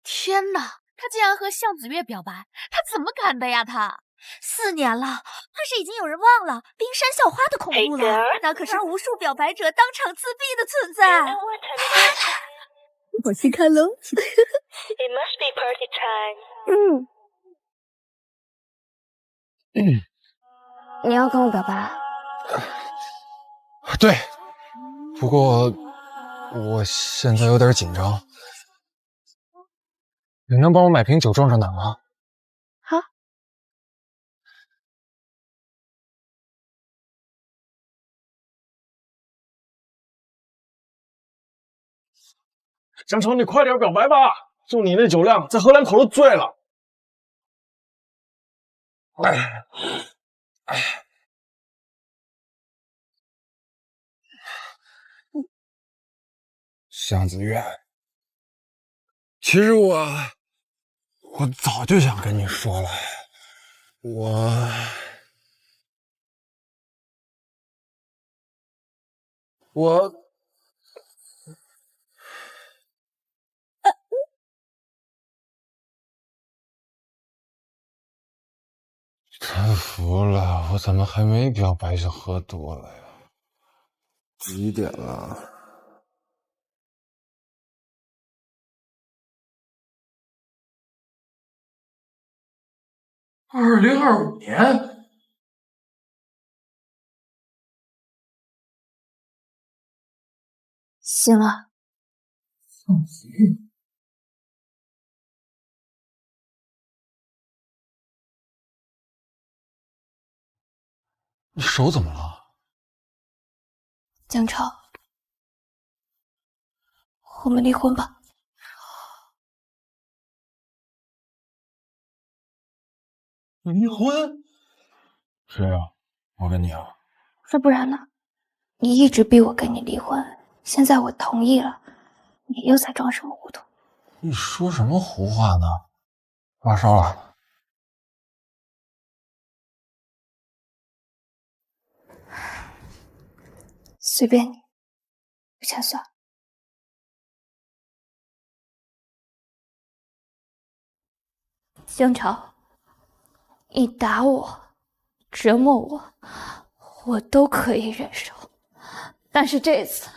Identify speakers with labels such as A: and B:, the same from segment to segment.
A: 天哪，他竟然和向子月表白，他怎么敢的呀？他4年了，怕是已经有人忘了冰山校花的恐怖了。那可是让无数表白者当场自闭的存在。
B: 我去看喽。
C: 你要跟我表白？
D: 对，不过我现在有点紧张。你能帮我买瓶酒壮壮胆吗？
C: 好。
E: 江城，你快点表白吧！就你那酒量，在荷兰口都醉了。
D: 向子月，其实我早就想跟你说了，我太服了，我怎么还没表白就喝多了呀？几点了？2025年。
C: 醒了。
D: 向子月，你手怎么了？
C: 江超，我们离婚吧。
D: 离婚？谁啊？我跟你啊？
C: 那不然呢？你一直逼我跟你离婚，现在我同意了，你又在装什么糊涂？
D: 你说什么胡话呢？发烧了。
C: 随便你，不想算。江潮，你打我、折磨我，我都可以忍受，但是这次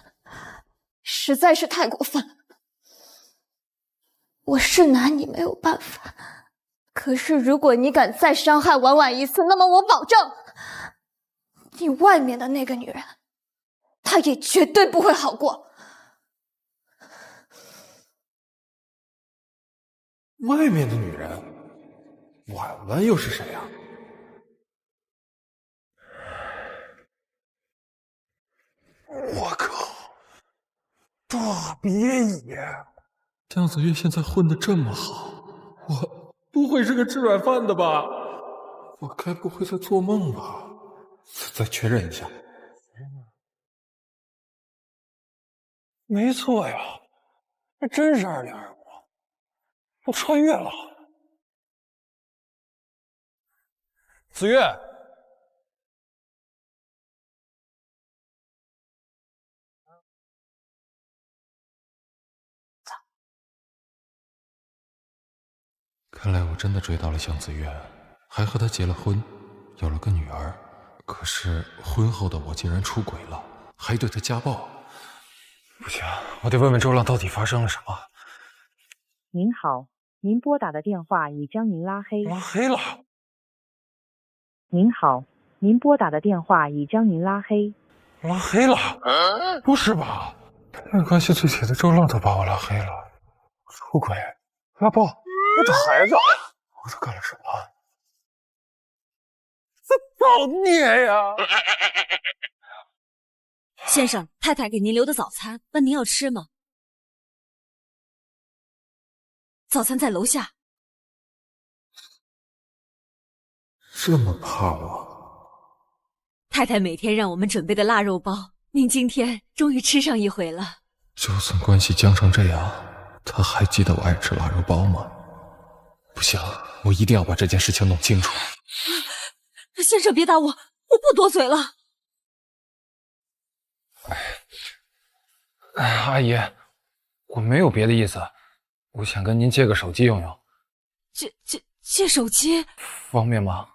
C: 实在是太过分了。我是拿你没有办法，可是如果你敢再伤害婉婉一次，那么我保证，你外面的那个女人，她也绝对不会好过。
D: 外面的女人，婉婉又是谁呀？我靠，大别野！江子月现在混得这么好，我不会是个吃软饭的吧？我该不会在做梦吧？再确认一下。没错呀，这真是2025，我穿越了。子月，看来我真的追到了向子月，还和他结了婚，有了个女儿。可是婚后的我竟然出轨了，还对他家暴。不行，我得问问周浪到底发生了什么。
F: 您好，您拨打的电话已将您拉黑。
D: 拉黑了。
F: 您好，您拨打的电话已将您拉黑。
D: 拉黑了？不是吧？连关系最铁的周浪都把我拉黑了，出轨、家暴，我的孩子，我都干了什么？造孽呀！
G: 先生，太太给您留的早餐，问您要吃吗？早餐在楼下。
D: 这么怕我？
G: 太太每天让我们准备的腊肉包，您今天终于吃上一回了。
D: 就算关系僵成这样，他还记得我爱吃腊肉包吗？不行，我一定要把这件事情弄清楚。
G: 先生别打我，我不多嘴了。
H: 阿姨，我没有别的意思，
D: 我想跟您借个手机用用。
G: 借手机？
D: 方便吗？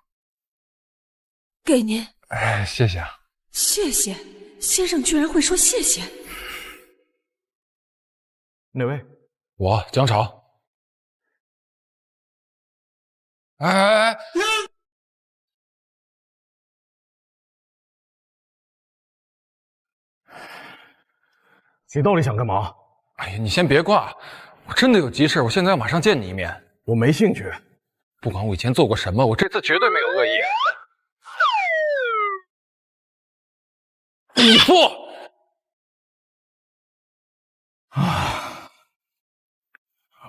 G: 给您。
D: 哎，谢谢啊。
G: 谢谢，先生居然会说谢谢。
E: 哪位？
D: 我姜潮。哎，
E: 你到底想干嘛？
D: 哎呀，你先别挂，我真的有急事，我现在要马上见你一面。
E: 我没兴趣。
D: 不管我以前做过什么，我这次绝对没有恶意。你付！
E: 啊！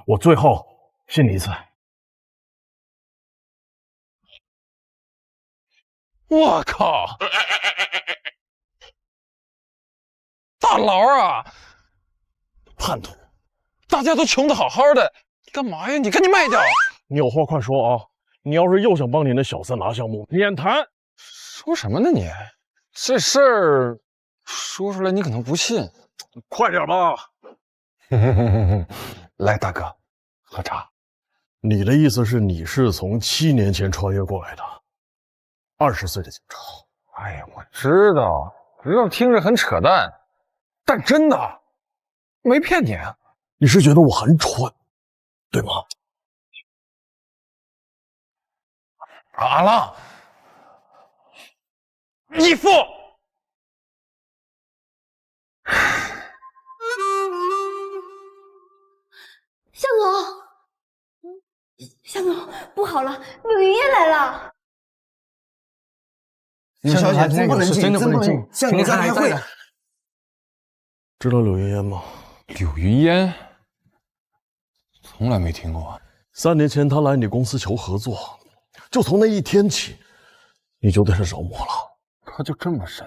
E: 我最后信你一次。
D: 我靠！大佬啊！
E: 叛徒！
D: 大家都穷得好好的，你干嘛呀？你赶紧卖掉！
E: 你有话快说啊！你要是又想帮你那小三拿项目，免谈。
D: 说什么呢你？这事儿说出来你可能不信。
E: 快点吧！
D: 来，大哥，喝茶。
E: 你的意思是你是从7年前穿越过来的？20岁的景超。
D: 哎呀，我知道听着很扯淡，但真的没骗你。
E: 你是觉得我很蠢，对吗？
D: 阿浪，你付！
C: 向总，向总，不好了，柳云烟来了。
H: 柳小姐，真不能进，真不能进，向你在开会。
E: 知道柳云烟吗？
D: 柳云烟，从来没听过。
E: 3年前她来你公司求合作，就从那一天起，你就对她着魔了。
D: 她就这么神？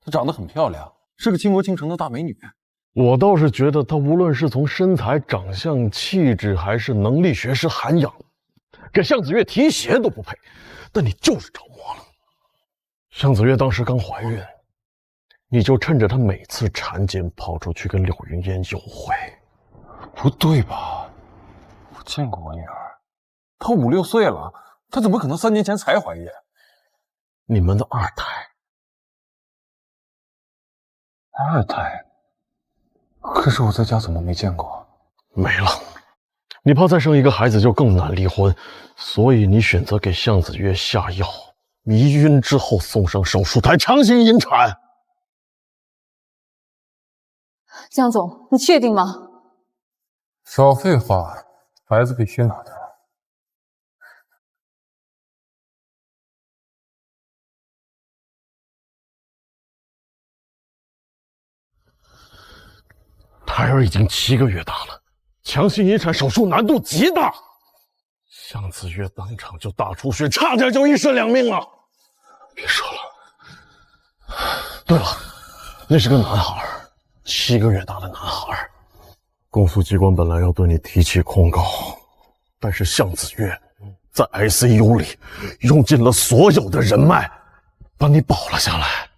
D: 她长得很漂亮，是个倾国倾城的大美女。
E: 我倒是觉得她无论是从身材、长相、气质，还是能力、学识、涵养，给向子月提鞋都不配。但你就是着魔了。向子月当时刚怀孕，你就趁着她每次产检跑出去跟柳云烟幽会。
D: 不对吧？我见过我女儿，她5、6岁了，她怎么可能3年前才怀孕？
E: 你们的二胎。
D: 二胎？可是我在家怎么没见过？
E: 没了。你怕再生一个孩子就更难离婚，所以你选择给向子月下药，迷晕之后送上手术台强行引产。
C: 江总，你确定吗？
D: 少废话，孩子被血哪的？
E: 胎儿已经7个月大了，强行引产手术难度极大。向子月当场就大出血，差点就1尸2命了。别说了。对了，那是个男孩，7个月大的男孩。公诉机关本来要对你提起控告，但是向子月在 ICU 里用尽了所有的人脉，把你保了下来。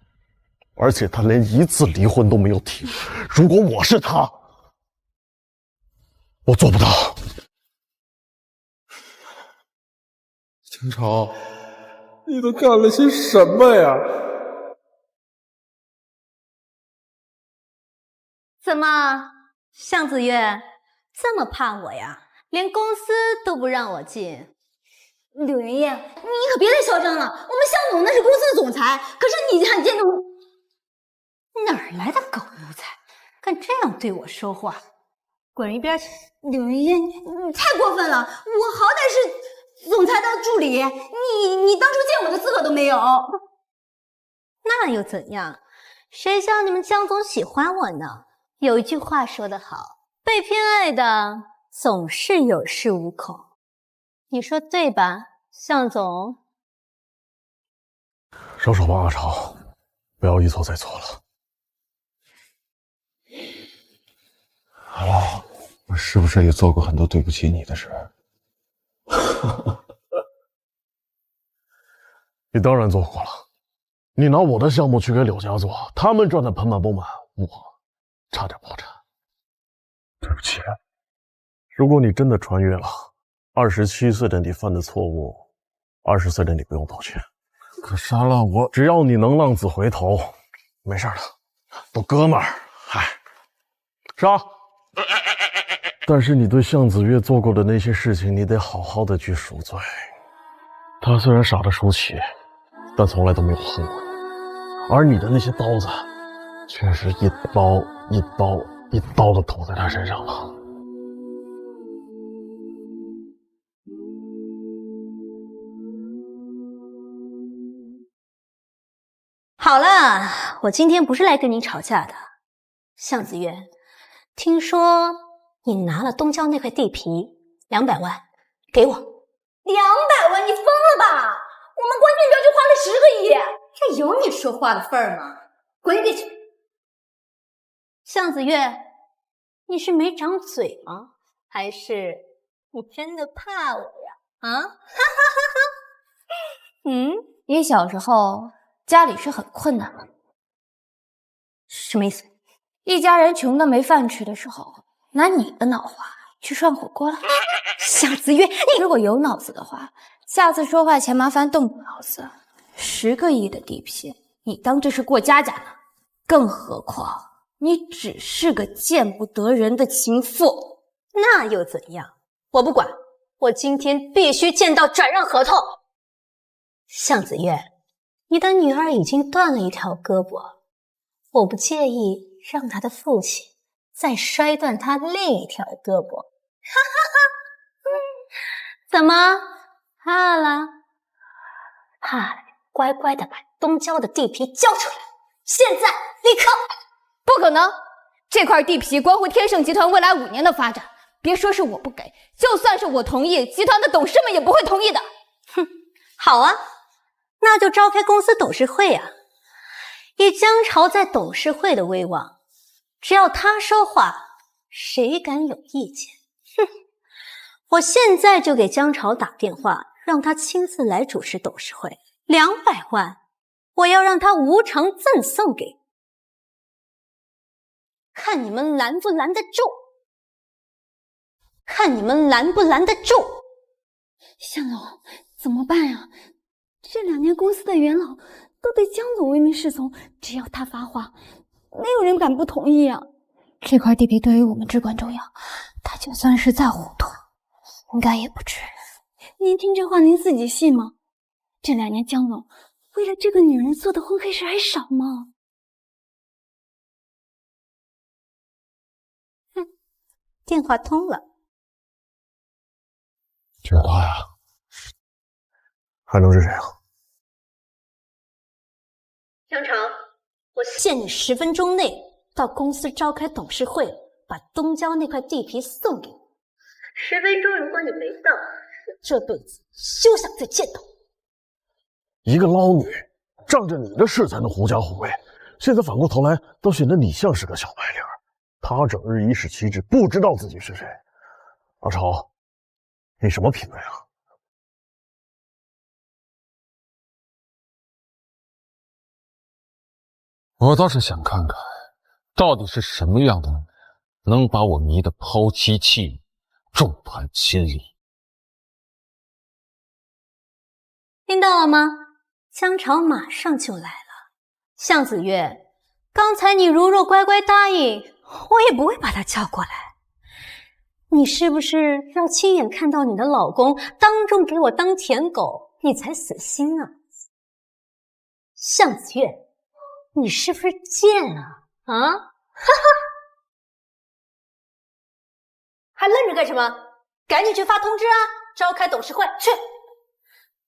E: 而且他连1次离婚都没有提。如果我是他，我做不到。
D: 江潮，你都干了些什么呀？
I: 怎么，向子月这么怕我呀？连公司都不让我进。
C: 柳云烟，你可别太嚣张了。我们向总那是公司的总裁，可是你罕见的
I: 哪儿来的狗奴才，敢这样对我说话？滚一边去！
C: 柳云烟，你太过分了！我好歹是总裁的助理，你当初见我的资格都没有。
I: 那又怎样？谁叫你们江总喜欢我呢？有一句话说得好，被偏爱的总是有恃无恐。你说对吧，向总？
E: 收手吧，阿超，不要一错再错了。
D: 哦，我是不是也做过很多对不起你的事？
E: 你当然做过了。你拿我的项目去给柳家做，他们赚得盆满钵满，我差点破产。
D: 对不起，
E: 如果你真的穿越了，27岁的你犯的错误，20岁的你不用道歉。可杀了我，只要你能浪子回头，没事的，都哥们儿。嗨，杀！但是你对向子月做过的那些事情，你得好好的去赎罪。他虽然傻得出奇，但从来都没有恨过你，而你的那些刀子，却是一刀一刀一刀的捅在他身上了。
I: 好了，我今天不是来跟你吵架的。向子月，听说你拿了东郊那块地皮200万，给我。200万？你疯了吧？我们关键标就花了10个亿，这有你说话的份儿吗？滚一边去！向子月，你是没长嘴吗？还是你真的怕我呀？啊？哈哈哈哈！
C: 你小时候家里是很困难的，
I: 什么意思？
C: 一家人穷的没饭吃的时候，拿你的脑花去涮火锅了。
I: 向子月，你
C: 如果有脑子的话，下次说话前麻烦动动脑子。10个亿的地皮，你当这是过家家呢？更何况你只是个见不得人的情妇，
I: 那又怎样？我不管，我今天必须见到转让合同。向子月，你的女儿已经断了一条胳膊，我不介意让她的父亲再摔断她另一条胳膊。哈哈哈！怎么怕了？怕了，乖乖的把东郊的地皮交出来，现在立刻！
C: 不可能，这块地皮关乎天盛集团未来5年的发展，别说是我不给，就算是我同意，集团的董事们也不会同意的。
I: 哼，好啊，那就召开公司董事会啊！以江潮在董事会的威望，只要他说话，谁敢有意见？哼！我现在就给江潮打电话，让他亲自来主持董事会。200万，我要让他无偿赠送给，看你们拦不拦得住！看你们拦不拦得住！
B: 向总，怎么办呀？这2年公司的元老都对江总唯命是从，只要他发话，没有人敢不同意啊。这块地皮对于我们至关重要，他就算是再糊涂，应该也不至于。您听这话，您自己信吗？这2年江总为了这个女人做的昏黑事还少吗？
I: 哼，电话通了。
E: 就是他呀，还能是谁啊？
I: 江潮，我限你10分钟内到公司召开董事会，把东郊那块地皮送给我。10分钟，如果你没到，我这辈子休想再见到你。
E: 一个捞女，仗着你的事才能狐假虎威，现在反过头来，倒显得你像是个小白脸。他整日颐使气质，不知道自己是谁。阿潮，你什么品味啊？
D: 我倒是想看看，到底是什么样的女人能把我迷得抛妻弃女，众叛亲离。
I: 听到了吗？江潮马上就来了。向子月，刚才你如若乖乖答应，我也不会把他叫过来。你是不是要亲眼看到你的老公当众给我当舔狗，你才死心啊？向子月，你是不是贱啊？啊，哈哈！还愣着干什么？赶紧去发通知啊！召开董事会去。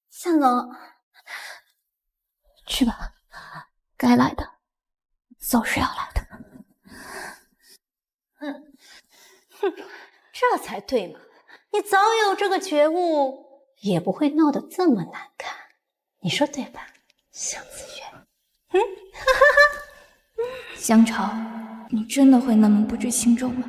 B: 向总，去吧，该来的总是要来的。
I: 哼，这才对嘛！你早有这个觉悟，也不会闹得这么难看，你说对吧，向子月？
B: 香潮，你真的会那么不知轻重吗？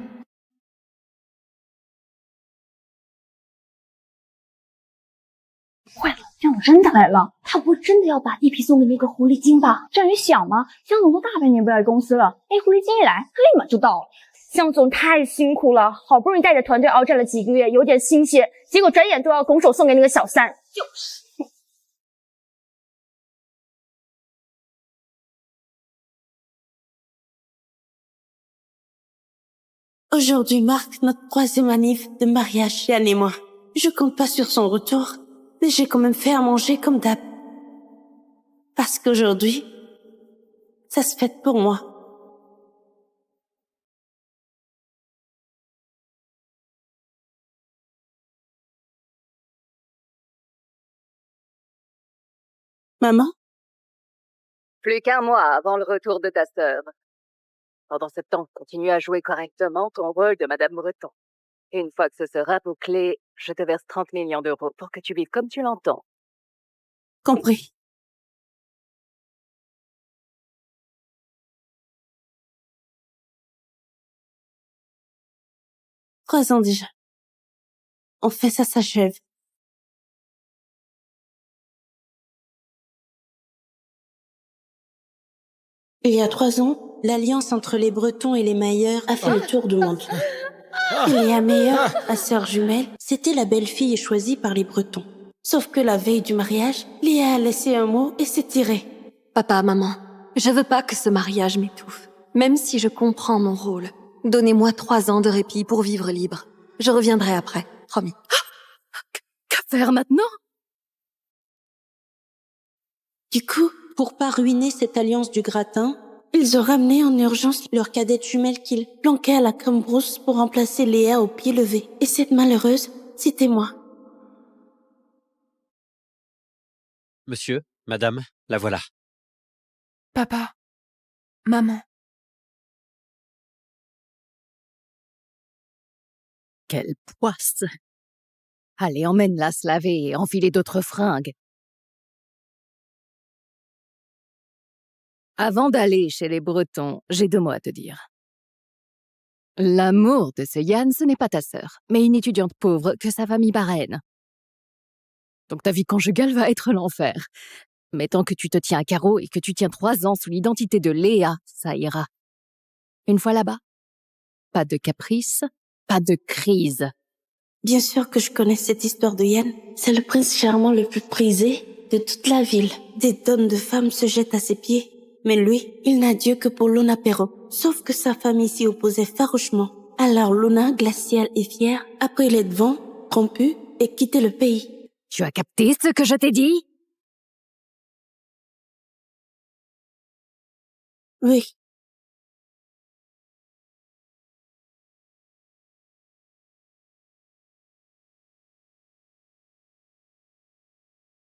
J: 坏了，江总真的来了！他不会真的要把地皮送给那个狐狸精吧？这人想吗？江总都大半年不来公司了，狐狸精一来，他立马就到了。向总太辛苦了，好不容易带着团队鏖战了几个月，有点心血，结果转眼都要拱手送给那个小三。就是。
K: Aujourd'hui marque notre 3e anniv de mariage, Yann et moi. Je compte pas sur son retour, mais j'ai quand même fait à manger comme d'hab. Parce qu'aujourd'hui, ça se fête pour moi. Maman?
L: Plus qu'1 mois avant le retour de ta sœur. Pendant ce temps, continue à jouer correctement ton rôle de Madame Breton. Une fois que ce sera bouclé, je te verse 30 millions d'euros pour que tu vives comme tu l'entends.
K: Compris. Trois ans déjà. En fait, ça s'achève. Il y a 3 ans, l'alliance entre les Bretons et les Mailleurs a fait le tour du monde. Et Léa Meyer, ma sœur jumelle, c'était la belle-fille choisie par les Bretons. Sauf que la veille du mariage, Léa a laissé un mot et s'est tirée.
M: Papa, maman, je veux pas que ce mariage m'étouffe. Même si je comprends mon rôle. Donnez-moi 3 ans de répit pour vivre libre. Je reviendrai après, promis.
K: Qu'à faire maintenant? Du coup, pour pas ruiner cette alliance du gratin, ils ont ramené en urgence leur cadette jumelle qu'ils planquaient à la crème brousse pour remplacer Léa au pied levé. Et cette malheureuse, c'était moi.
N: Monsieur, madame, la voilà.
O: Papa, maman.
P: Quelle poisse! Allez, emmène-la se laver et enfiler d'autres fringues. Avant d'aller chez les Bretons, j'ai 2 mots à te dire. L'amour de ce Yann, ce n'est pas ta sœur, mais une étudiante pauvre que sa famille parraine. Donc ta vie conjugale va être l'enfer. Mais tant que tu te tiens à carreau et que tu tiens 3 ans sous l'identité de Léa, ça ira. Une fois là-bas, pas de caprice, pas de crise.
K: Bien sûr que je connais cette histoire de Yann. C'est le prince charmant le plus prisé de toute la ville. Des tonnes de femmes se jettent à ses pieds. Mais lui, il n'a Dieu que pour Luna Perrault. Sauf que sa famille s'y opposait farouchement. Alors Luna, glaciale et fière, a pris les devants, rompu et quitté le pays.
P: Tu as capté ce que je t'ai dit?
K: Oui.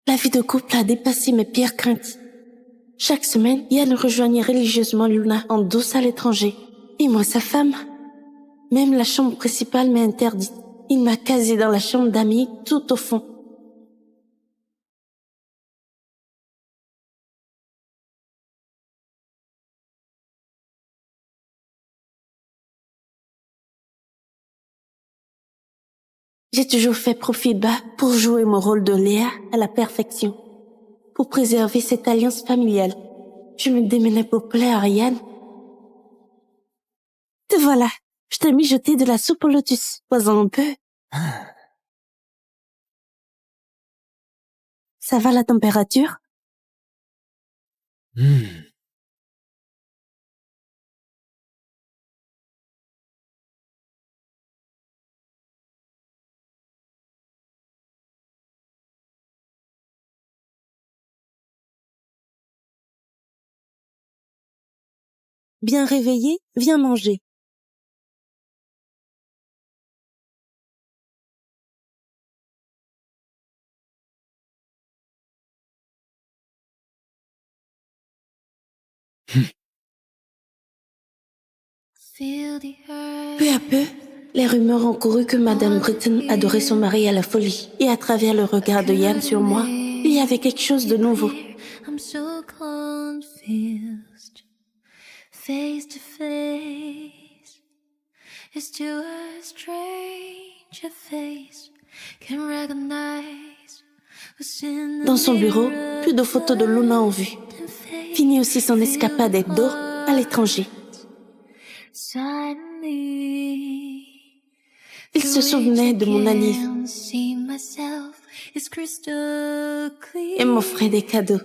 K: La vie de couple a dépassé mes pires craintes. Chaque semaine, Yann rejoignait religieusement Luna en douce à l'étranger. Et moi, sa femme. Même la chambre principale m'est interdite. Il m'a casé dans la chambre d'amis, tout au fond. J'ai toujours fait profil bas pour jouer mon rôle de Léa à la perfection. Pour préserver cette alliance familiale. Je me démenais pour plaire à Yann. Te voilà. Je t'ai mijoté de la soupe au lotus. Bois-en un peu. Ça va la température? Bien réveillé, viens manger. Peu à peu, les rumeurs ont couru que Madame Breton adorait son mari à la folie. Et à travers le regard de Yann sur moi, il y avait quelque chose de nouveau.
Q: Face to face, it's to a stranger face can recognize what's in the
K: Dans son bureau, plus de photos de Luna en vue. Fini aussi son escapade d'Hebdo à l'étranger.
Q: Suddenly
K: se souvenait de mon anniv et m'offrait des cadeaux.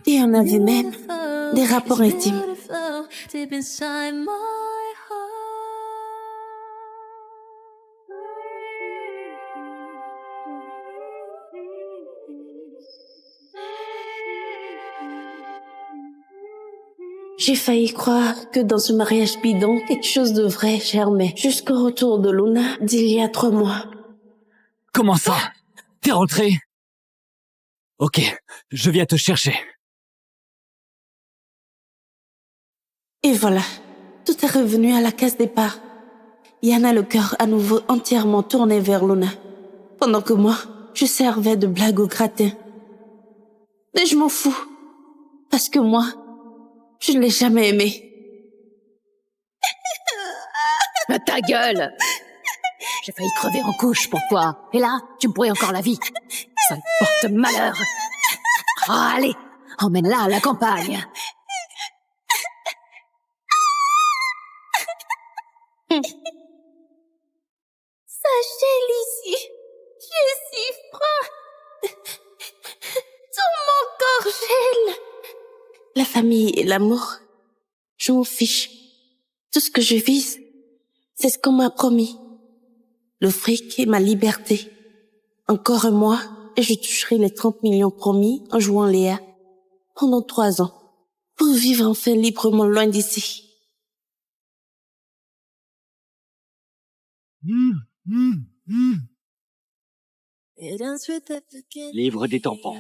K: Et on avait même des rapports intimes. J'ai failli croire que dans ce mariage bidon, quelque chose de vrai germait jusqu'au retour de Luna d'il y a 3 mois.
R: Comment ça? T'es rentré? Ok, je viens te chercher.
K: Et voilà, tout est revenu à la case départ. Yann a le cœur à nouveau entièrement tourné vers Luna, pendant que moi, je servais de blague au gratin. Mais je m'en fous, parce que moi, je ne l'ai jamais aimé.
P: Ta gueule! J'ai failli crever en couche pour toi. Et là, tu me pourris encore la vie. Sale porte-malheur. Oh, allez, emmène-la à la campagne.
K: Ça gèle ici. Je suis froid. Tout mon corps gèle. La famille et l'amour, je m'en fiche. Tout ce que je vise, c'est ce qu'on m'a promis. Le fric et ma liberté. Encore un mois et je toucherai les 30 millions promis en jouant Léa. Pendant 3 ans. Pour vivre enfin librement loin d'ici.
R: Livre des tampons.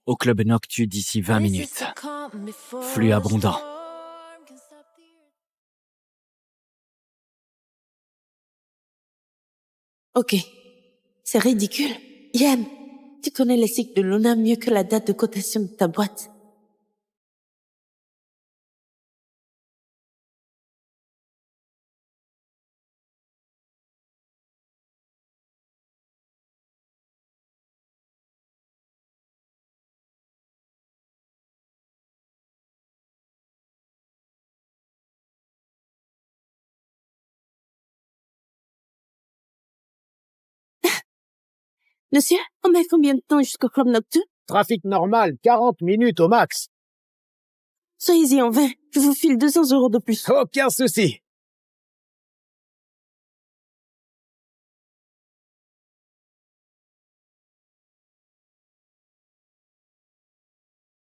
R: Au club Noctu d'ici 20 minutes. Flux abondant.
K: Ok. C'est ridicule. Yann, tu connais les cycles de Luna mieux que la date de cotation de ta boîte. Monsieur, on met combien de temps jusqu'au club nocturne?
S: Trafic normal, 40 minutes au max.
K: Soyez-y en 20, je vous file 200 € de plus.
S: Aucun souci.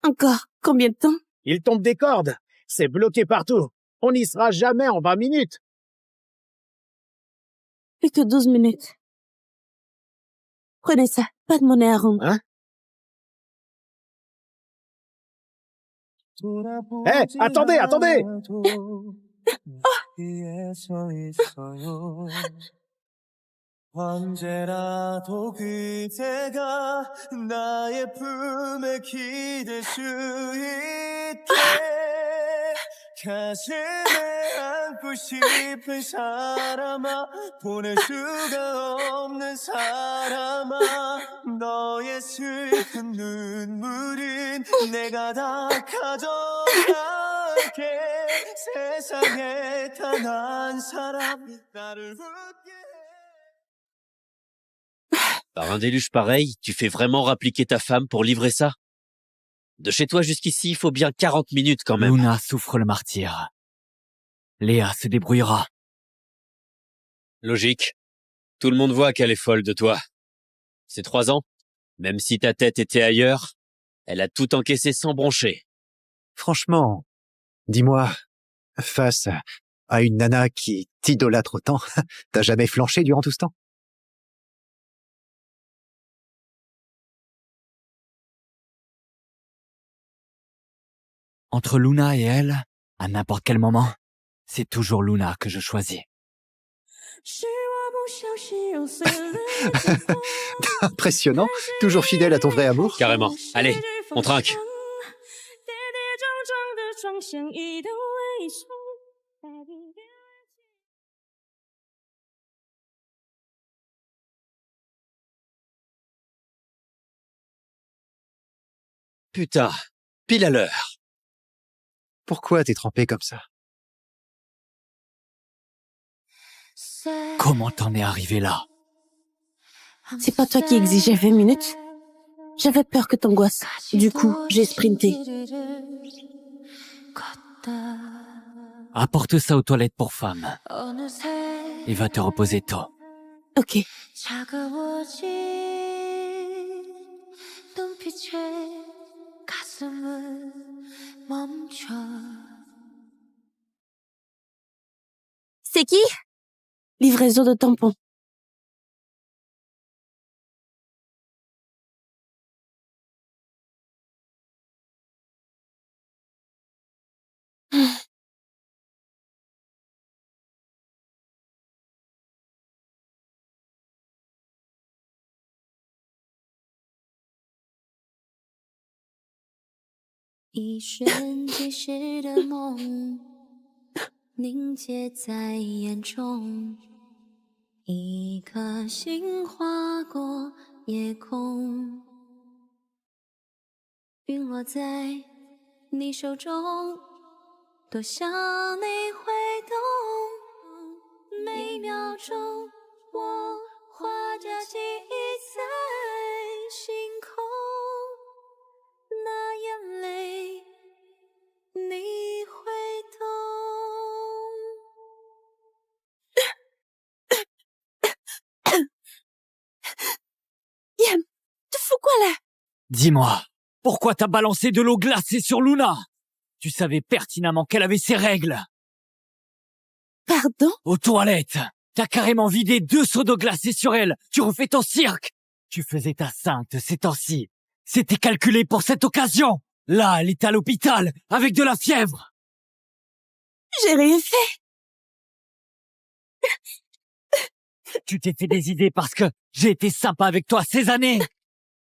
K: Encore combien de temps?
S: Il tombe des cordes. C'est bloqué partout. On n'y sera jamais en 20 minutes.
K: Plus que 12 minutes. Prenez ça, pas de monnaie à rendre.
S: Hein? Hé, attendez, attendez!
T: 언제라도 그대가 나의 품에 기댈 수 있게 가슴에 안고 싶은 사람아 보낼 수가 없는 사람아 너의 슬픈 눈물은 내가 다 가져갈게 세상에 단 한 사람 나를 웃게
N: Par un déluge pareil, tu fais vraiment rappliquer ta femme pour livrer ça? De chez toi jusqu'ici, il faut bien 40 minutes quand même.
R: Luna souffre le martyre. Léa se débrouillera.
N: Logique. Tout le monde voit qu'elle est folle de toi. Ces 3 ans, même si ta tête était ailleurs, elle a tout encaissé sans broncher.
U: Franchement, dis-moi, face à une nana qui t'idolâtre autant, t'as jamais flanché durant tout ce temps?
R: Entre Luna et elle, à n'importe quel moment, c'est toujours Luna que je choisis.
U: Impressionnant, toujours fidèle à ton vrai amour.
N: Carrément. Allez, on trinque. Putain, pile à l'heure.
U: Pourquoi t'es trempé comme ça?
R: Comment t'en es arrivé là?
K: C'est pas toi qui exigeais 20 minutes? J'avais peur que t'angoisses. Du coup, j'ai sprinté.
R: Apporte ça aux toilettes pour femmes. Et va te reposer tôt.
K: Ok. C'est qui? Livraison de tampons.
Q: 一瞬即逝的梦，凝结在眼中，一颗心划过夜空，陨落在你手中，多想你会懂，每秒钟我画着记忆在星空，那眼泪你会懂。
K: Yen, te fous quoi là?
R: Dis-moi, pourquoi t'as balancé de l'eau glacée sur Luna? Tu savais pertinemment qu'elle avait ses règles.
K: Pardon?
R: Aux toilettes, t'as carrément vidé 2 seaux d'eau glacée sur elle. Tu refais ton cirque. Tu faisais ta sainte ces temps-ci. C'était calculé pour cette occasion. Là, elle est à l'hôpital, avec de la fièvre.
K: J'ai rien fait.
R: Tu t'es fait des idées parce que j'ai été sympa avec toi ces années.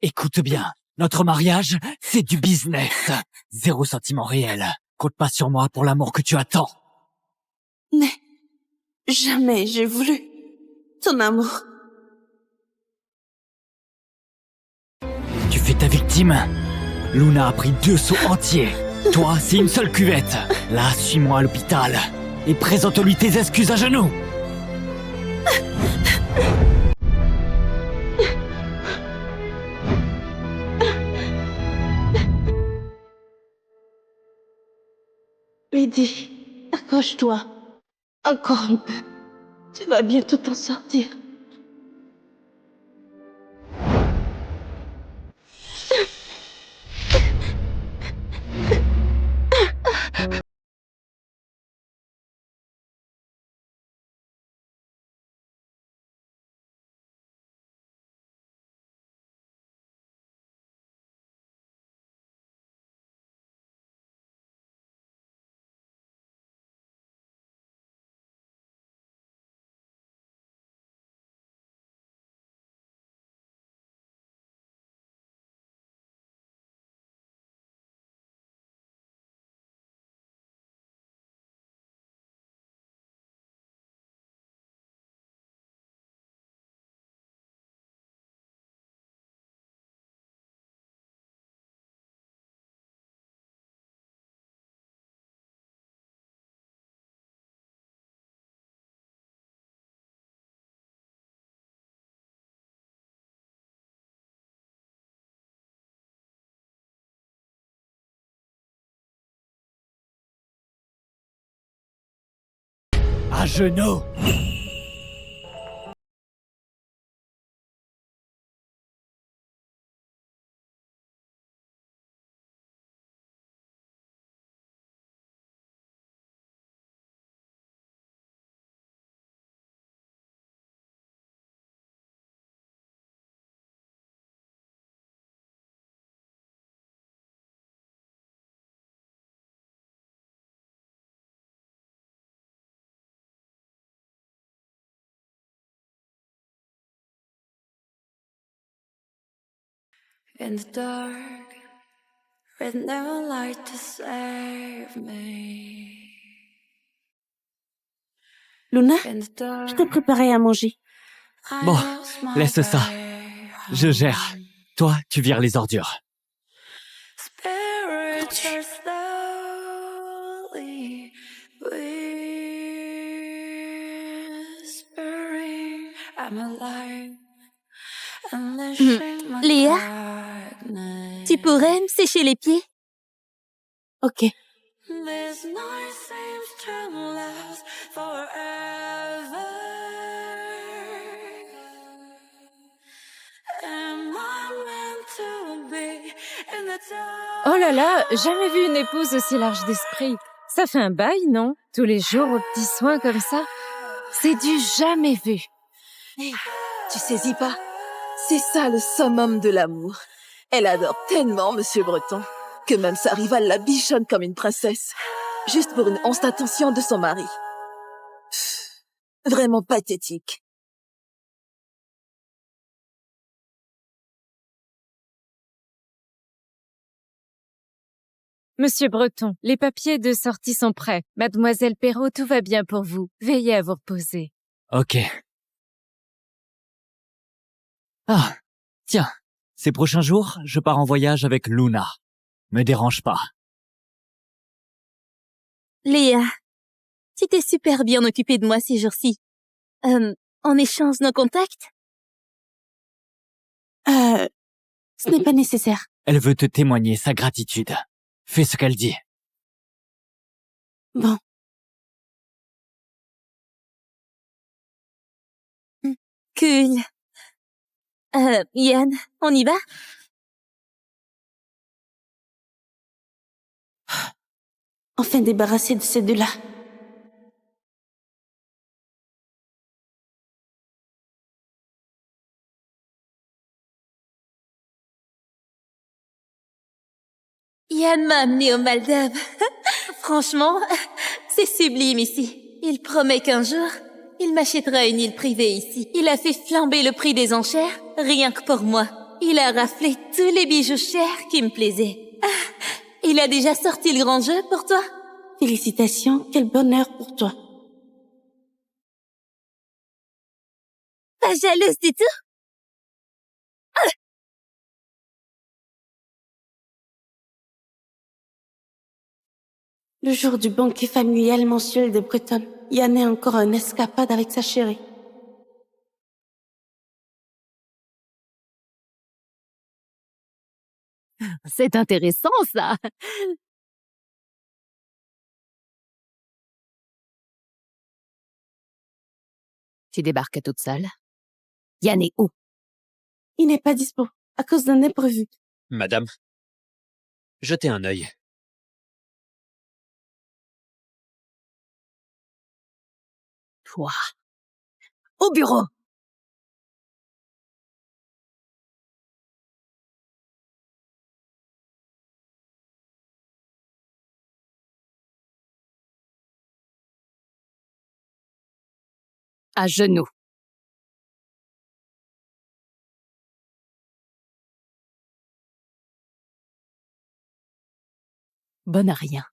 R: Écoute bien, notre mariage, c'est du business. 0 sentiment réel. Compte pas sur moi pour l'amour que tu attends.
K: Mais jamais j'ai voulu ton amour.
R: Tu fais ta victime. Luna a pris 2 seaux entiers. Toi, c'est une seule cuvette. Là, suis-moi à l'hôpital. Et présente-lui tes excuses à genoux.
K: Lady, accroche-toi. Encore un peu. Tu vas bientôt t'en sortir.
R: À genoux.
Q: In the dark, with no light to save me.
K: Luna, je t'ai préparé à manger.
R: Bon, laisse ça. Je gère. Toi, tu vires les ordures.
Q: Spirits are slow
C: Léa, tu pourrais me sécher les pieds?
K: Ok.
Q: This night seems to last forever. Am I meant to be in the dark?
A: Oh là là, jamais vu une épouse aussi large d'esprit. Ça fait un bail, non? Tous les jours aux petits soins comme ça. C'est du jamais vu.
V: Hey, tu saisis pas? C'est ça le summum de l'amour. Elle adore tellement Monsieur Breton que même sa rivale la bichonne comme une princesse, juste pour une once d'attention de son mari. Pff, vraiment pathétique.
A: Monsieur Breton, les papiers de sortie sont prêts. Mademoiselle Perrault, tout va bien pour vous. Veillez à vous reposer.
R: Ok. Ah, tiens, ces prochains jours, je pars en voyage avec Luna. Me dérange pas.
C: Léa, tu t'es super bien occupée de moi ces jours-ci. On échange nos contacts?
K: Ce n'est pas nécessaire.
R: Elle veut te témoigner sa gratitude. Fais ce qu'elle dit.
K: Bon.
C: Cool. Yann, on y va?
K: Enfin débarrassé de ces deux-là.
C: Yann m'a amené aux Maldives. Franchement, c'est sublime ici. Il promet qu'un jour, il m'achètera une île privée ici. Il a fait flamber le prix des enchères, rien que pour moi. Il a raflé tous les bijoux chers qui me plaisaient. Il a déjà sorti le grand jeu pour toi?
K: Félicitations, quel bonheur pour toi.
C: Pas jalouse du tout?
K: Le jour du banquet familial mensuel de Breton, Yann est encore en escapade avec sa chérie.
P: C'est intéressant, ça. Tu débarques toute seule. Yann est où?
K: Il n'est pas dispo, à cause d'un imprévu.
N: Madame, jetez un œil.
P: Toi. Au bureau! À genoux. Bonne à rien.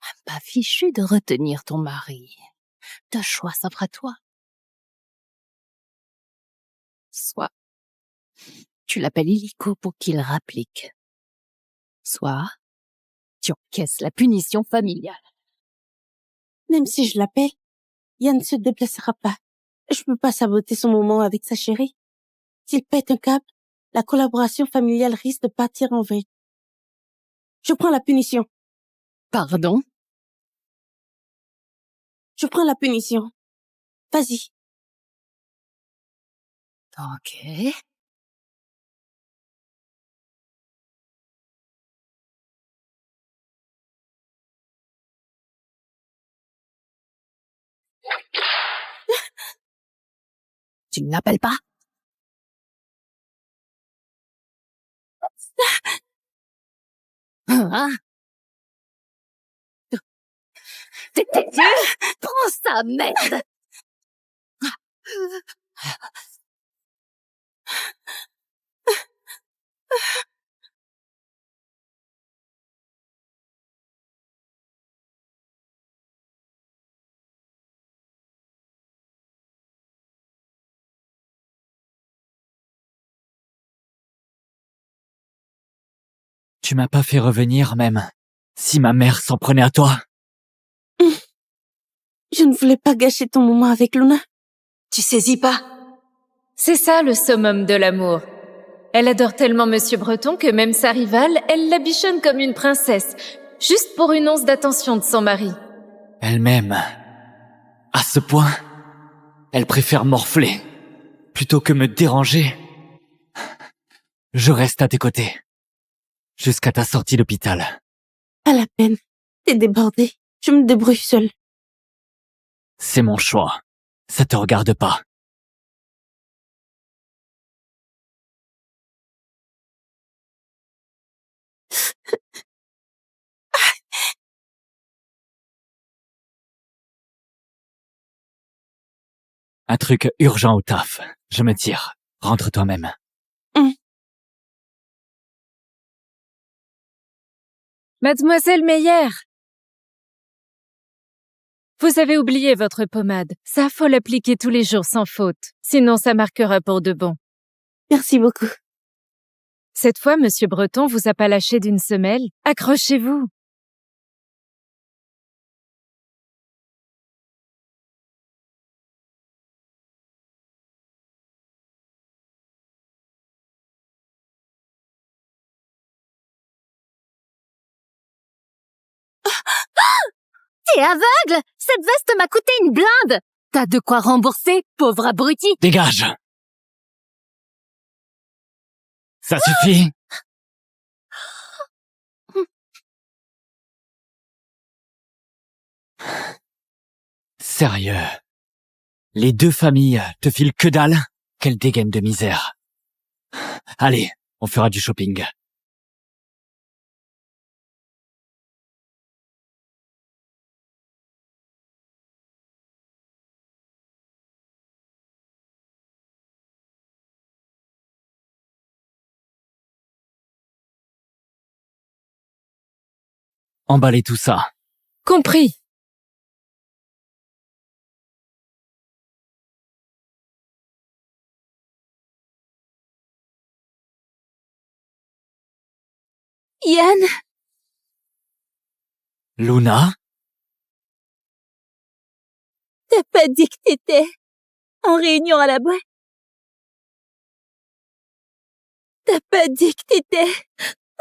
P: Même pas fichu de retenir ton mari. De choix s'offre à toi. Soit tu l'appelles illico pour qu'il rapplique. Soit tu encaisses la punition familiale.
K: Même si je l'appelle, Yann ne se déplacera pas. Je peux pas saboter son moment avec sa chérie. S'il pète un câble, la collaboration familiale risque de partir en vrille. Je prends la punition.
P: Pardon?
K: Je prends la punition. Vas-y.
P: Ok. Tu ne l'appelles pas? Hein? T'es Dieu! Prends ça, merde!
R: Tu m'as pas fait revenir même si ma mère s'en prenait à toi.
K: Je ne voulais pas gâcher ton moment avec Luna.
M: Tu saisis pas?
A: C'est ça le summum de l'amour. Elle adore tellement Monsieur Breton que même sa rivale, elle la bichonne comme une princesse, juste pour une once d'attention de son mari.
R: Elle m'aime. À ce point, elle préfère morfler. Plutôt que me déranger, je reste à tes côtés. Jusqu'à ta sortie d'hôpital.
K: Pas la peine. T'es débordée. Je me débrouille seule.
R: C'est mon choix. Ça te regarde pas. Un truc urgent au taf. Je me tire. Rentre toi-même.
A: Mademoiselle Meyer! Vous avez oublié votre pommade. Ça, faut l'appliquer tous les jours sans faute. Sinon, ça marquera pour de bon.
K: Merci beaucoup.
A: Cette fois, Monsieur Breton vous a pas lâché d'une semelle. Accrochez-vous.
P: T'es aveugle? Cette veste m'a coûté une blinde! T'as de quoi rembourser, pauvre abruti!
R: Dégage! Ça suffit! Sérieux? Les deux familles te filent que dalle? Quelle dégaine de misère! Allez, on fera du shopping. Emballez tout ça.
A: Compris.
J: Yann?
R: Luna?
J: T'as pas dit que t'étais en réunion à la boîte? T'as pas dit que t'étais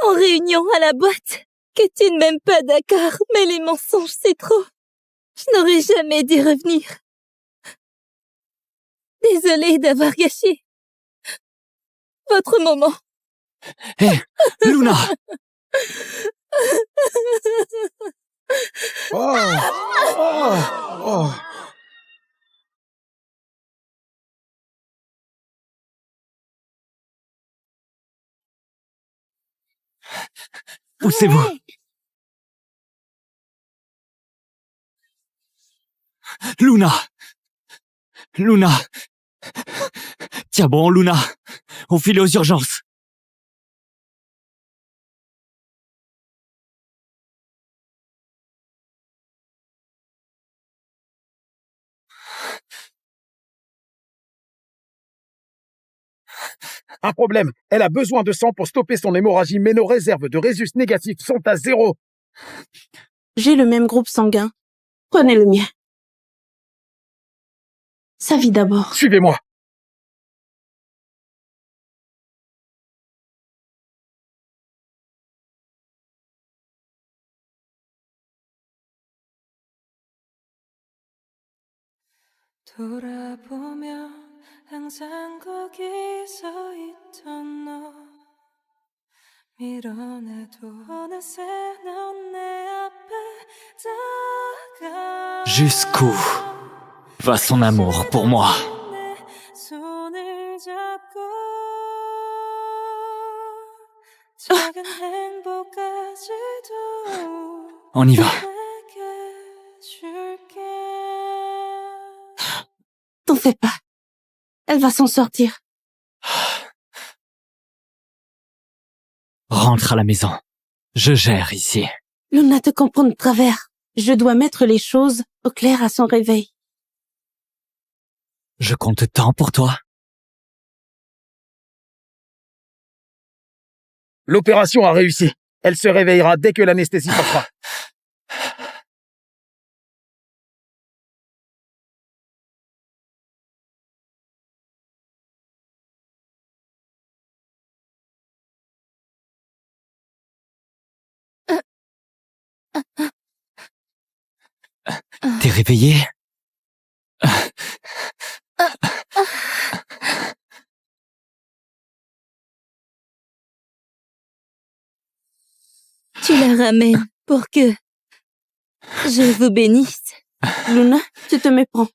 J: en réunion à la boîte? Que tu ne m'aimes pas, d'accord, mais les mensonges, c'est trop. Je n'aurais jamais dû revenir. Désolée d'avoir gâché votre moment.
R: Hé, Luna! Poussez-vous. Luna! Luna! Tiens bon, Luna! On file aux urgences.
S: Un problème. Elle a besoin de sang pour stopper son hémorragie, mais nos réserves de résus négatifs sont à 0.
K: J'ai le même groupe sanguin. Prenez le mien. Sa vie d'abord.
S: Suivez-moi.
Q: 돌아보면 항상 거기 서 있던 너 밀어내도 어느새 넌 내 앞에 다가
R: Jusqu'où va son amour pour moi?
Q: 내 손을 잡고 작은 행복까지도
R: On y va.
Q: 내게 줄게.
K: T'en fais pas. Elle va s'en sortir.
R: Rentre à la maison. Je gère ici.
K: Luna te comprend de travers. Je dois mettre les choses au clair à son réveil.
R: Je compte tant pour toi.
S: L'opération a réussi. Elle se réveillera dès que l'anesthésie passera.
R: T'es réveillée?
J: Tu la ramènes pour que je vous bénisse.
K: Luna, tu te méprends.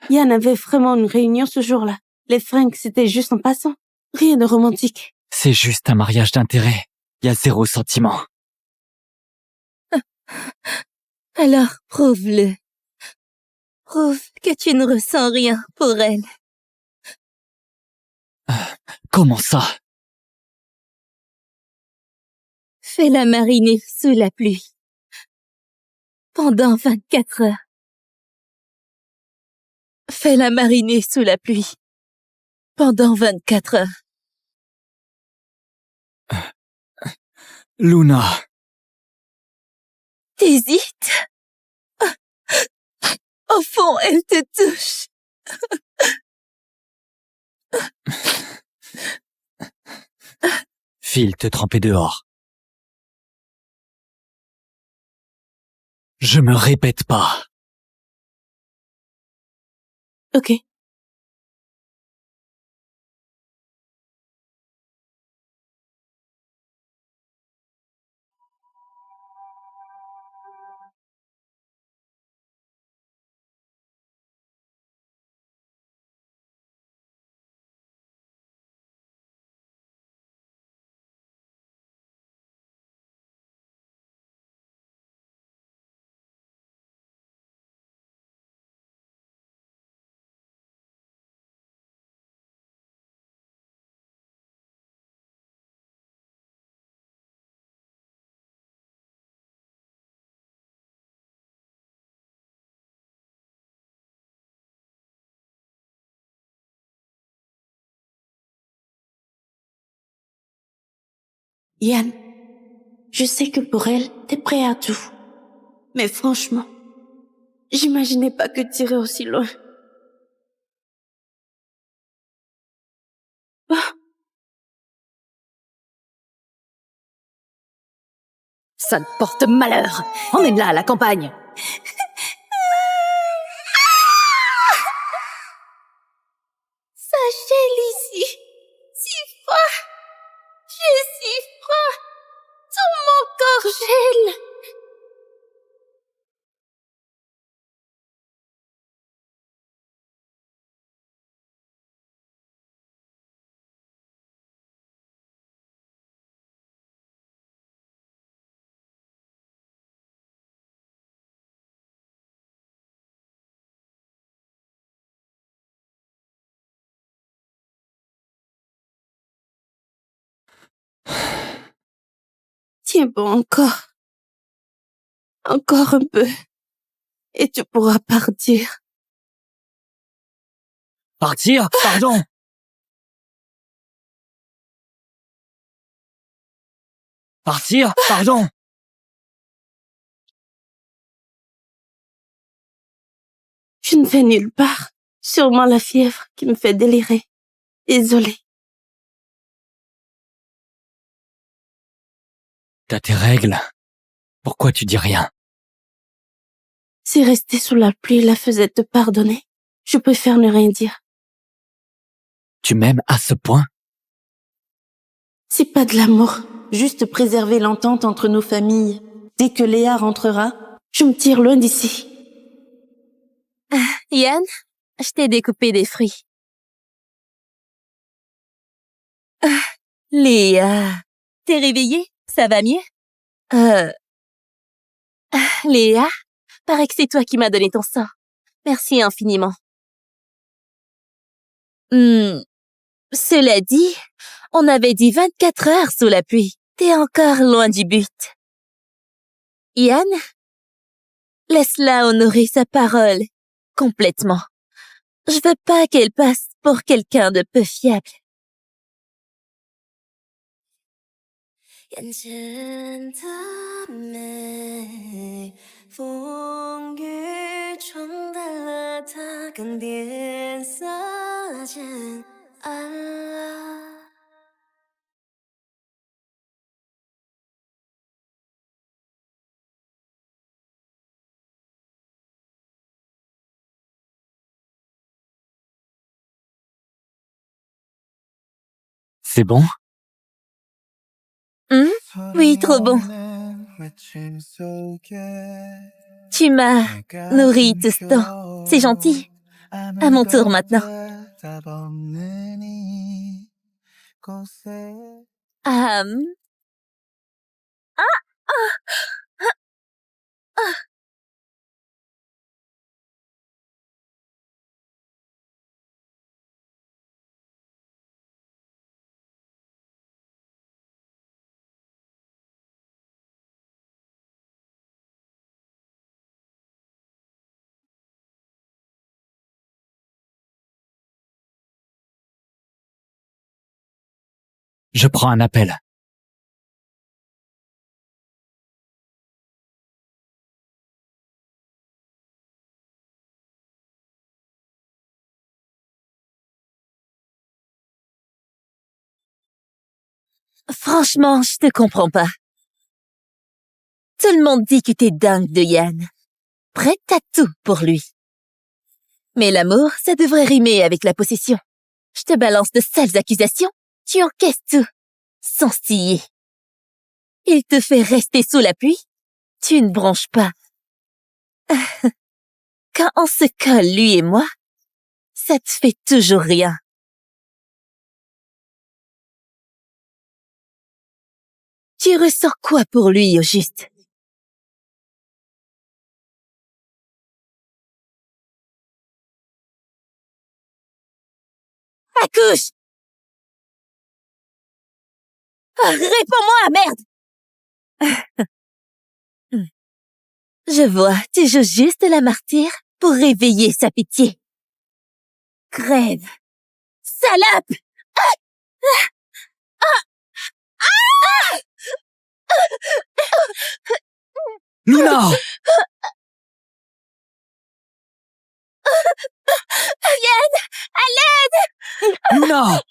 K: Yann avait vraiment une réunion ce jour-là. Les fringues, c'était juste en passant. Rien de romantique.
R: C'est juste un mariage d'intérêt. Y a 0 sentiment.
J: Alors prouve-le. Prouve que tu ne ressens rien pour elle.
R: Comment ça?
J: Fais-la mariner sous la pluie. Pendant 24 heures. Fais-la mariner sous la pluie. Pendant 24 heures.
R: Luna.
J: T'hésites? Au fond, elle te touche.
R: File te tremper dehors. Je me répète pas.
K: Ok. Yann, je sais que pour elle, t'es prêt à tout. Mais franchement, j'imaginais pas que t'irais aussi loin.
P: Ça te porte malheur. Emmène-la à la campagne.
J: Ça gèle ici. Si froid. J'ai si froid. Tout mon corps gèle.
K: Tiens bon encore. Encore un peu. Et tu pourras partir.
R: Partir? Pardon. Partir? Pardon.
K: Je ne vais nulle part. Sûrement la fièvre qui me fait délirer. Désolée.
R: T'as tes règles. Pourquoi tu dis rien?
K: Si rester sous la pluie la faisait te pardonner, je préfère ne rien dire.
R: Tu m'aimes à ce point?
K: C'est pas de l'amour, juste préserver l'entente entre nos familles. Dès que Léa rentrera, je me tire loin d'ici.
J: Yann, je t'ai découpé des fruits. Léa, t'es réveillée? Ça va mieux? Léa, paraît que c'est toi qui m'as donné ton sang. Merci infiniment. Cela dit, on avait dit 24 heures sous la pluie. T'es encore loin du but. Yann, laisse-la honorer sa parole complètement. Je veux pas qu'elle passe pour quelqu'un de peu fiable.
Q: 眼前的美，风雨冲淡了它，更变色渐暗了。
R: C'est bon?
J: Oui, trop bon. Tu m'as nourri tout ce temps. C'est gentil. À mon tour maintenant. Ah,
R: Je prends un appel.
J: franchement, je te comprends pas. Tout le monde dit que t'es dingue de Yann. Prête à tout pour lui. Mais l'amour, ça devrait rimer avec la possession. Je te balance de sales accusations, tu encaisses tout, sans stiller. Il te fait rester sous la pluie, tu ne bronches pas. Quand on se colle, lui et moi, ça te fait toujours rien. Tu ressens quoi pour lui, au juste? Accouche! Réponds-moi, merde! Je vois, tu joues juste la martyre pour réveiller sa pitié. Crève! Salope!
R: Luna!
J: Yann! À l'aide!
R: Luna!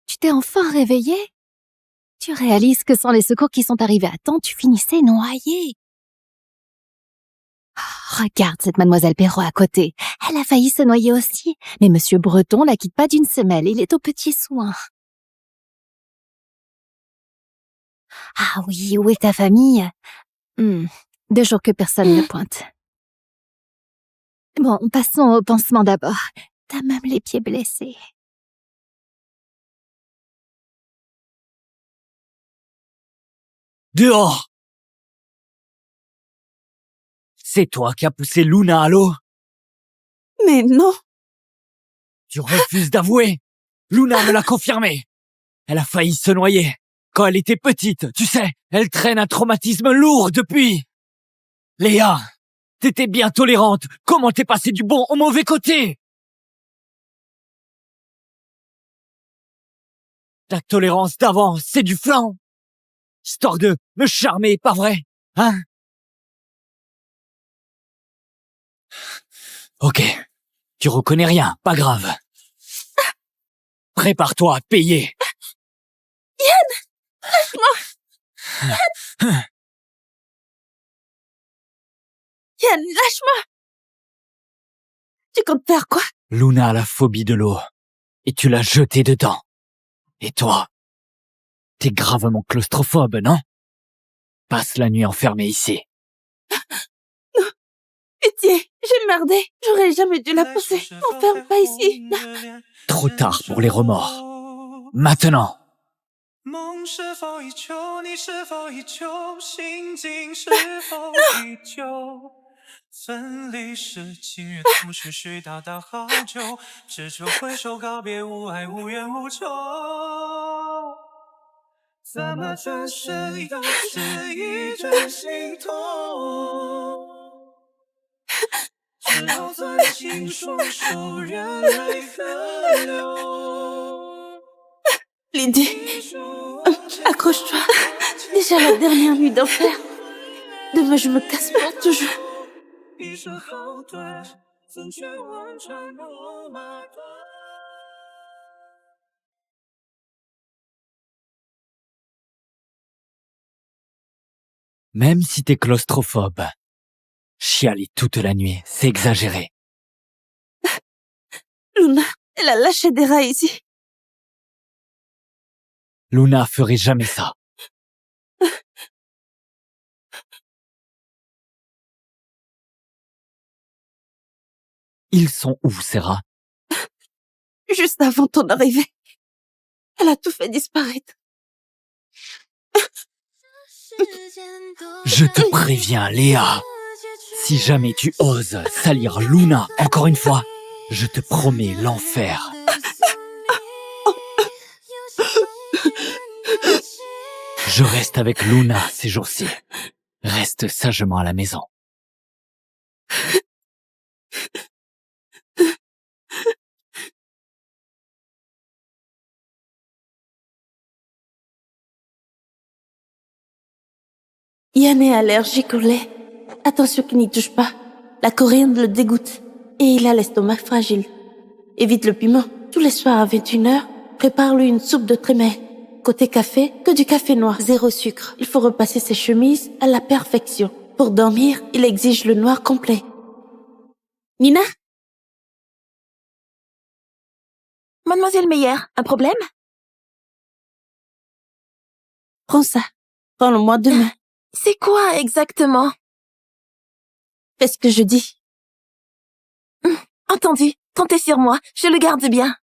P: Tu t'es enfin réveillée? Tu réalises que sans les secours qui sont arrivés à temps, tu finissais noyée. Oh, regarde cette mademoiselle Perrault à côté. Elle a failli se noyer aussi. Mais monsieur Breton la quitte pas d'une semelle. Il est aux petits soins. Ah oui, où est ta famille? 2 jours que personne ne pointe. Bon, passons au pansement d'abord. T'as même les pieds blessés.
R: Dehors! C'est toi qui as poussé Luna à l'eau?
K: Mais non!
R: Tu refuses d'avouer? Luna me l'a confirmé. Elle a failli se noyer. Quand elle était petite, tu sais, elle traîne un traumatisme lourd depuis. Léa, t'étais bien tolérante. Comment t'es passée du bon au mauvais côté? Ta tolérance d'avant, c'est du flan. Histoire de me charmer, pas vrai? Hein? Ok. Tu reconnais rien, pas grave. Prépare-toi à payer.
J: Yann! Lâche-moi! Yann, lâche-moi! Tu comptes faire quoi?
R: Luna a la phobie de l'eau. Et tu l'as jetée dedans. Et toi? T'es gravement claustrophobe, non? Passe la nuit enfermée ici.
J: Non. Pitié, j'ai merdé. J'aurais jamais dû la pousser. Enferme pas ici.
R: Trop tard pour les remords. Maintenant.
T: 梦是否依旧？你是否依旧？心境是否依旧？分离时，今日同是虚打打好久，执着挥手告别，无爱无怨无仇。怎么转身都是一阵心痛？只好攥紧双手，任泪河流。
K: Lydie, accroche-toi. Déjà la dernière nuit d'enfer. Demain, je me casse pour toujours.
T: 一生后退，怎却完成我矛盾。
R: Même si t'es claustrophobe, chialer toute la nuit, c'est exagéré.
K: Luna, elle a lâché des rats ici.
R: Luna ferait jamais ça. Ils sont où, ces rats?
K: Juste avant ton arrivée. Elle a tout fait disparaître.
R: Je te préviens, Léa. Si jamais tu oses salir Luna encore une fois, je te promets l'enfer. Je reste avec Luna ces jours-ci. Reste sagement à la maison.
K: Yann est allergique au lait. Attention qu'il n'y touche pas. La coriandre le dégoûte. Et il a l'estomac fragile. Évite le piment. Tous les soirs à 21h, prépare-lui une soupe de trémé. Côté café, que du café noir, 0 sucre. Il faut repasser ses chemises à la perfection. Pour dormir, il exige le noir complet. Nina?
F: Mademoiselle Meyer, un problème?
K: Prends ça. Prends-le-moi demain.
F: C'est quoi exactement?
K: Fais ce que je dis.
F: Entendu. Comptez sur moi. Je le garde bien.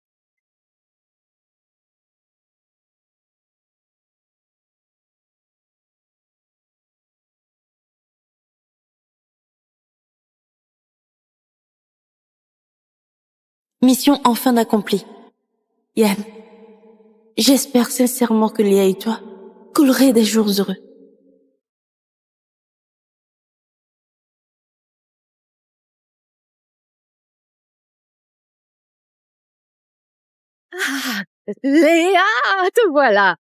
K: Mission enfin accomplie. Yann, j'espère sincèrement que Léa et toi coulerez des jours heureux.
P: Ah, Léa, te voilà.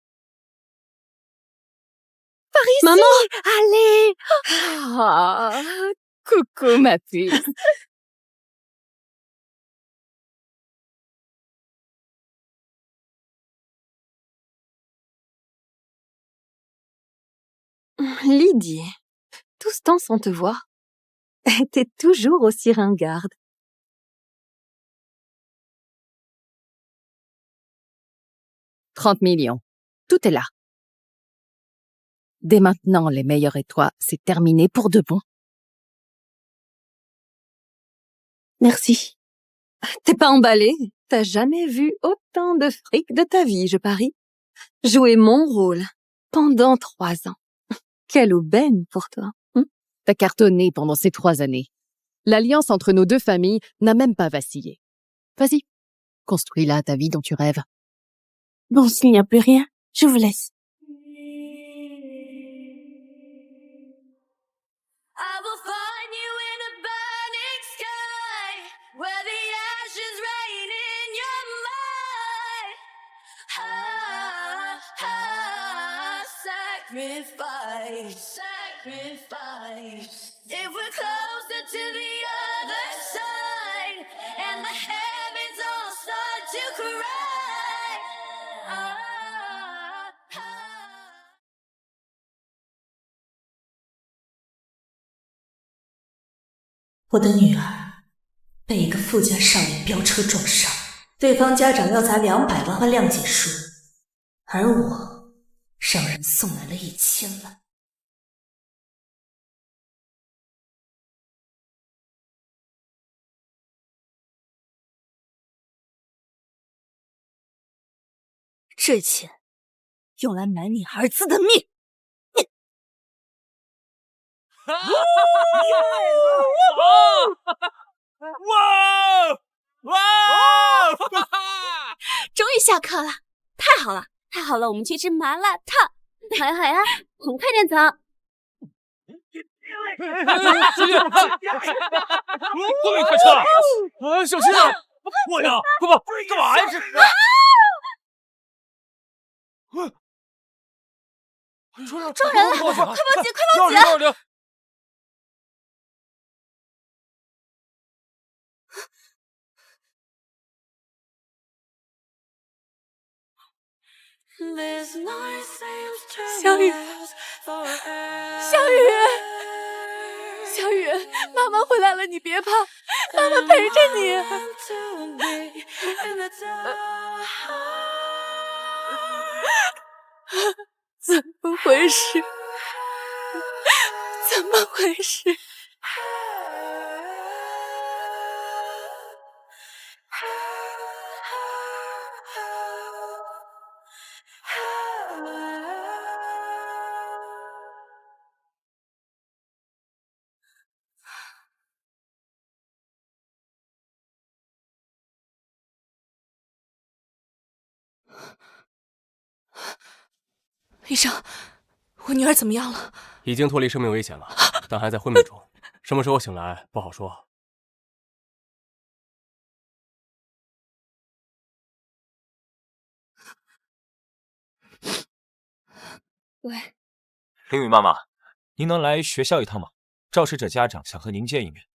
P: Par ici.
K: Maman!
P: Allez. Ah, coucou ma puce.
M: Lydie, tout ce temps sans te voir, t'es toujours aussi ringarde. «
P: 30 millions. Tout est là. Dès maintenant, les meilleurs et toi, c'est terminé pour de bon.
K: Merci.
M: T'es pas emballée? T'as jamais vu autant de fric de ta vie, je parie. Jouer mon rôle pendant 3 ans. Quelle aubaine pour toi.
P: T'as cartonné pendant ces 3 années. L'alliance entre nos 2 familles n'a même pas vacillé. Vas-y, construis-la ta vie dont tu rêves.
K: Bon, s'il n'y a plus rien, je vous laisse.
Q: I will find you in a burning sky, where the ashes rain in your mind. Sacrifice, sacrifice. If we're closer to the other side, and the heavens all start to cry.
G: 我的女儿被一个富家少爷飙车撞伤，对方家长要砸200万换谅解书，而我让人送来了1000万。这钱用来买你儿子的命！
F: 终于下课了，太好了，太好了！我们去吃麻辣烫。好呀好呀，我们快点走。
D: 后面快撤！小心啊！我呀，快跑！干嘛呀这是？
C: 撞人了！快报警！快报警
D: ！120！
C: 小雨，小雨，妈妈回来了，你别怕，妈妈陪着你。怎么回事？怎么回事？医生，我女儿怎么样了？
E: 已经脱离生命危险了，但还在昏迷中，什么时候醒来不好说。
C: 喂，
H: 林雨妈妈，您能来学校一趟吗？肇事者家长想和您见一面，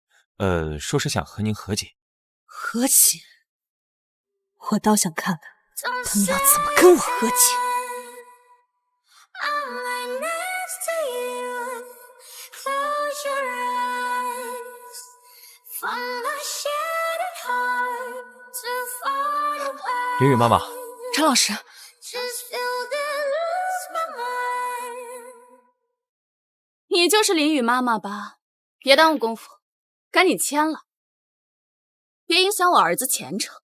H: 说是想和您和解。
G: 和解？我倒想看看他们要怎么跟我和解。
H: 林雨妈妈，
C: 陈老师，你就是林雨妈妈吧？别耽误功夫，赶紧签了，别影响我儿子前程。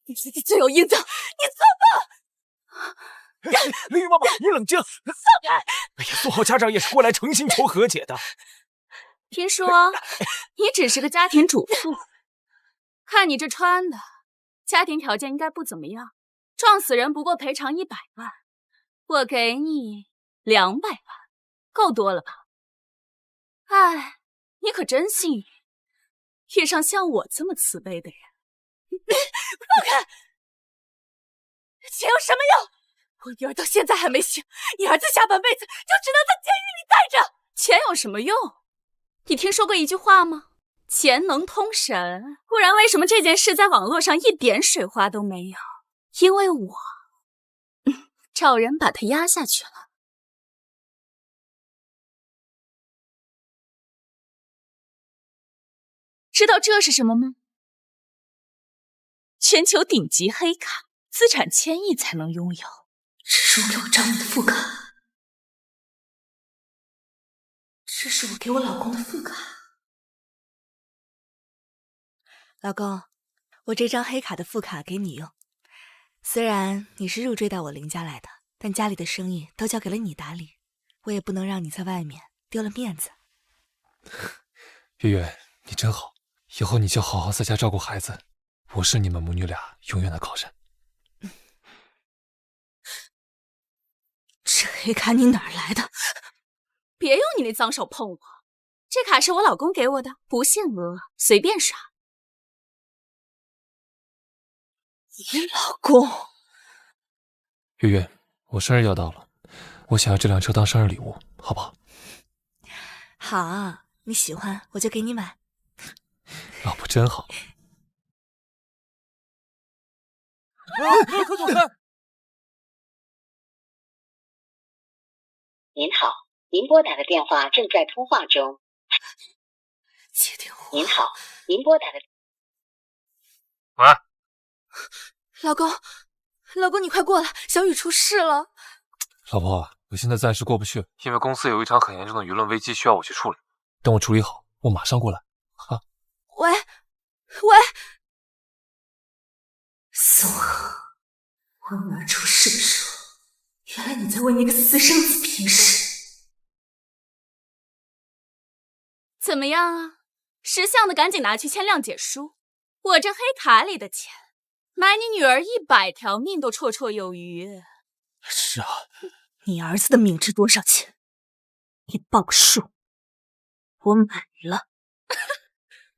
C: 你自己罪有应得，你错了！
H: 林雨妈妈，你冷静。
C: 放开！
H: 哎呀，做好家长也是过来诚心求和解的。
C: 听说你只是个家庭主妇，看你这穿的，家庭条件应该不怎么样。撞死人不过赔偿100万，我给你200万，够多了吧？哎，你可真幸运，遇上像我这么慈悲的人。放开！钱有什么用？我女儿到现在还没醒，你儿子下半辈子就只能在监狱里待着。钱有什么用？你听说过一句话吗？钱能通神。不然为什么这件事在网络上一点水花都没有？因为我找人把它压下去了。知道这是什么吗？全球顶级黑卡，资产1000亿才能拥有。
G: 这是我给我丈夫的副卡，这是我给我老公的副卡。
W: 老公，我这张黑卡的副卡给你用。虽然你是入赘到我林家来的，但家里的生意都交给了你打理，我也不能让你在外面丢了面子。
D: 月月，你真好，以后你就好好在家照顾孩子，我是你们母女俩永远的靠山。
W: 这黑卡你哪儿来的？
C: 别用你那脏手碰我，这卡是我老公给我的，不限额，随便刷。
W: 你老公？
D: 月月，我生日要到了，我想要这辆车当生日礼物，好不好？
W: 好，你喜欢我就给你买。
D: 老婆真好。
E: 快走开！
X: 您好，您拨打的电话正在通话中。
W: 接电话。
X: 您好，您拨打的。
D: 喂，
C: 老公，你快过来，小雨出事了。
D: 老婆，我现在暂时过不去，因为公司有一场很严重的舆论危机需要我去处理。等我处理好，我马上过来。啊！
C: 喂，
G: 宋河，我女儿出事的时候，原来你在为那个私生子平事。
C: 怎么样啊？识相的赶紧拿去签谅解书，我这黑卡里的钱
B: 买你女儿100条命都绰绰有余。
R: 是啊，
B: 你儿子的命值多少钱？你报个数。我买了。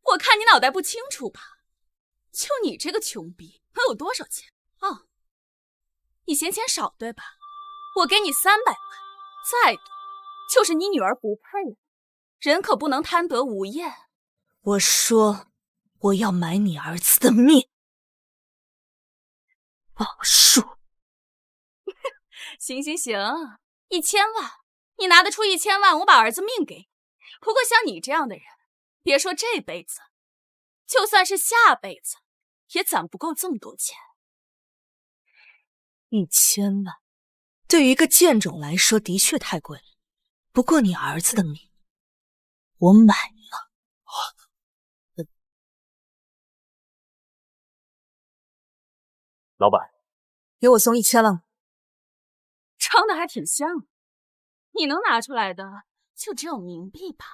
B: 我看你脑袋不清楚吧？就你这个穷逼，能有多少钱？哦，你嫌钱少对吧？我给你300万，再多就是你女儿不配了。人可不能贪得无厌。我说我要买你儿子的命。报数。行行行，1000万，你拿得出1000万，我把儿子命给你。不过像你这样的人，别说这辈子，就算是下辈子，也攒不够这么多钱。1000万，对于一个贱种来说，的确太贵了。不过你儿子的命，我买了。
H: 老板，
B: 给我送1000万。装的还挺像，你能拿出来的就只有冥币吧？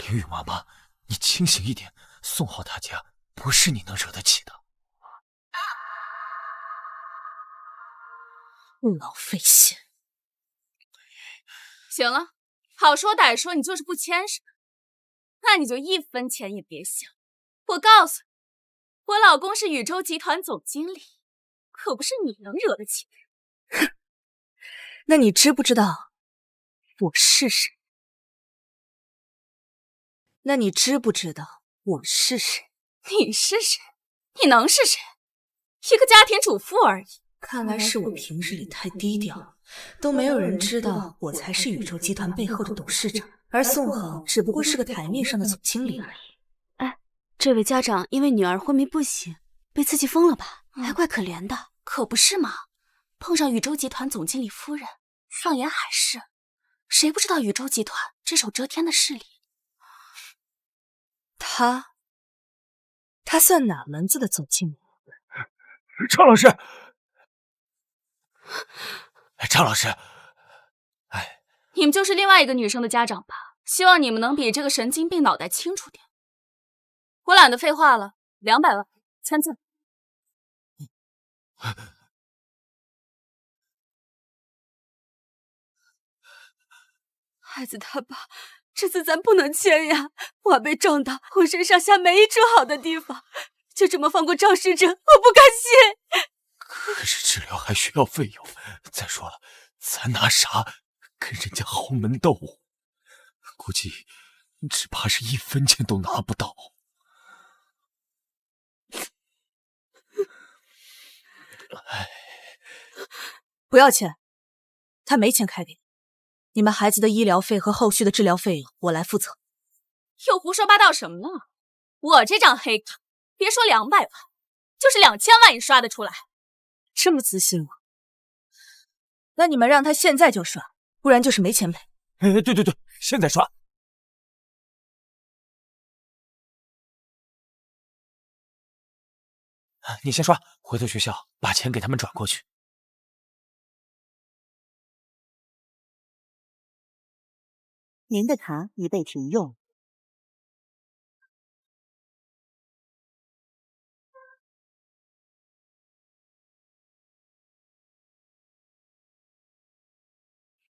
H: 林雨妈妈，你清醒一点，宋浩他家不是你能惹得起的。
B: 老费心。行了，好说歹说，你就是不牵手，那你就1分钱也别想。我告诉你，我老公是宇宙集团总经理，可不是你能惹得起的。那你知不知道我是谁？那你知不知道我是谁？你是谁？你能是谁？一个家庭主妇而已。看来是我平日里太低调，都没有人知道我才是宇宙集团背后的董事长，而宋浩只不过是个台面上的总经理而已。
C: 哎，这位家长因为女儿昏迷不醒，被刺激疯了吧？还怪可怜的。
B: 可不是嘛，碰上宇宙集团总经理夫人，上演海誓，谁不知道宇宙集团只手遮天的势力？他算哪门子的总经理？
H: 张老师，张老师，
B: 你们就是另外一个女生的家长吧？希望你们能比这个神经病脑袋清楚点。我懒得废话了，200万，签字。
C: 孩子他爸，这次咱不能签呀！我被撞到，浑身上下没一处好的地方，就这么放过肇事者，我不甘心。
H: 可是治疗还需要费用，再说了，咱拿啥跟人家豪门斗？估计只怕是1分钱都拿不到。
B: 不要钱，他没钱开给你。你们孩子的医疗费和后续的治疗费用我来负责。又胡说八道什么呢？我这张黑卡，别说200万，就是2000万也刷得出来。这么自信吗？那你们让他现在就刷，不然就是没钱赔。
H: 对，现在刷。你先刷，回头学校把钱给他们转过去。
I: 您的卡已被停用。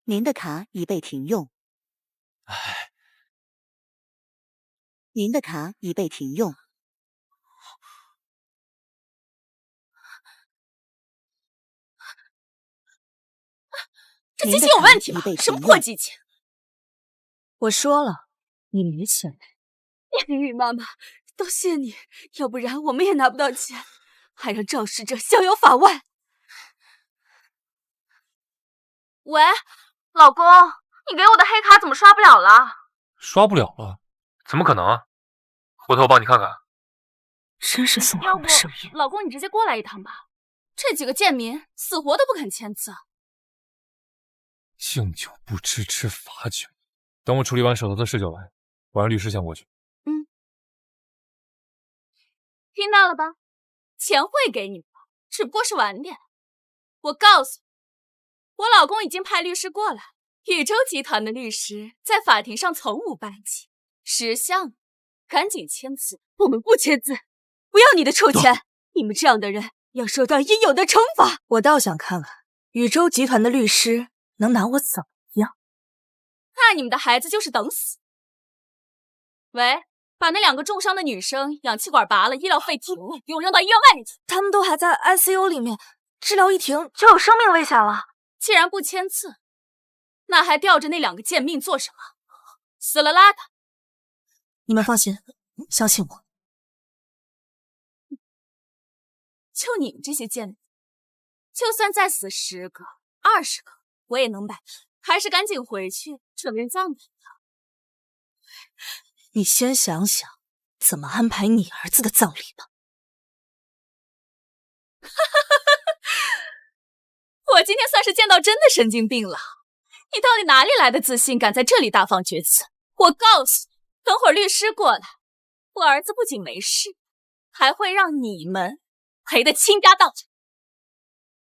I: 您的卡已被停用。您的卡已被停用。
B: 这机器有问题吧？什么破机器？我说了，你没钱赔。
C: 林雨妈妈，都谢你，要不然我们也拿不到钱，还让肇事者逍遥法外。
B: 喂，老公，你给我的黑卡怎么刷不了了？
D: 刷不了了？怎么可能啊？回头我帮你看看。
B: 真是送我们生命。老公，你直接过来一趟吧，这几个贱民死活都不肯签字。
D: 敬酒不吃吃罚酒，等我处理完手头的事就来，我让律师先过去。
B: 听到了吧？钱会给你们的，只不过是晚点。我告诉你，我老公已经派律师过来，宇宙集团的律师在法庭上从无败绩。识相，赶紧签字。
C: 我们不签字，不要你的臭钱！
B: 你们这样的人要受到应有的惩罚。我倒想看看宇宙集团的律师能拿我怎么样。
L: 看来你们的孩子就是等死。喂，把那2个重伤的女生氧气管拔了，医疗费停，给我扔到医院外面去。
B: 他们都还在 ICU 里面，治疗一停就有生命危险了。
L: 既然不签字，那还吊着那2个贱命做什么？死了拉倒。
B: 你们放心，相信我。
L: 就你们这些贱民，就算再死10个、20个，我也能摆。还是赶紧回去准备葬礼吧。
B: 你先想想怎么安排你儿子的葬礼吧。
L: 我今天算是见到真的神经病了。你到底哪里来的自信，敢在这里大放厥词？我告诉你，等会儿律师过来，我儿子不仅没事，还会让你们赔得倾家荡产。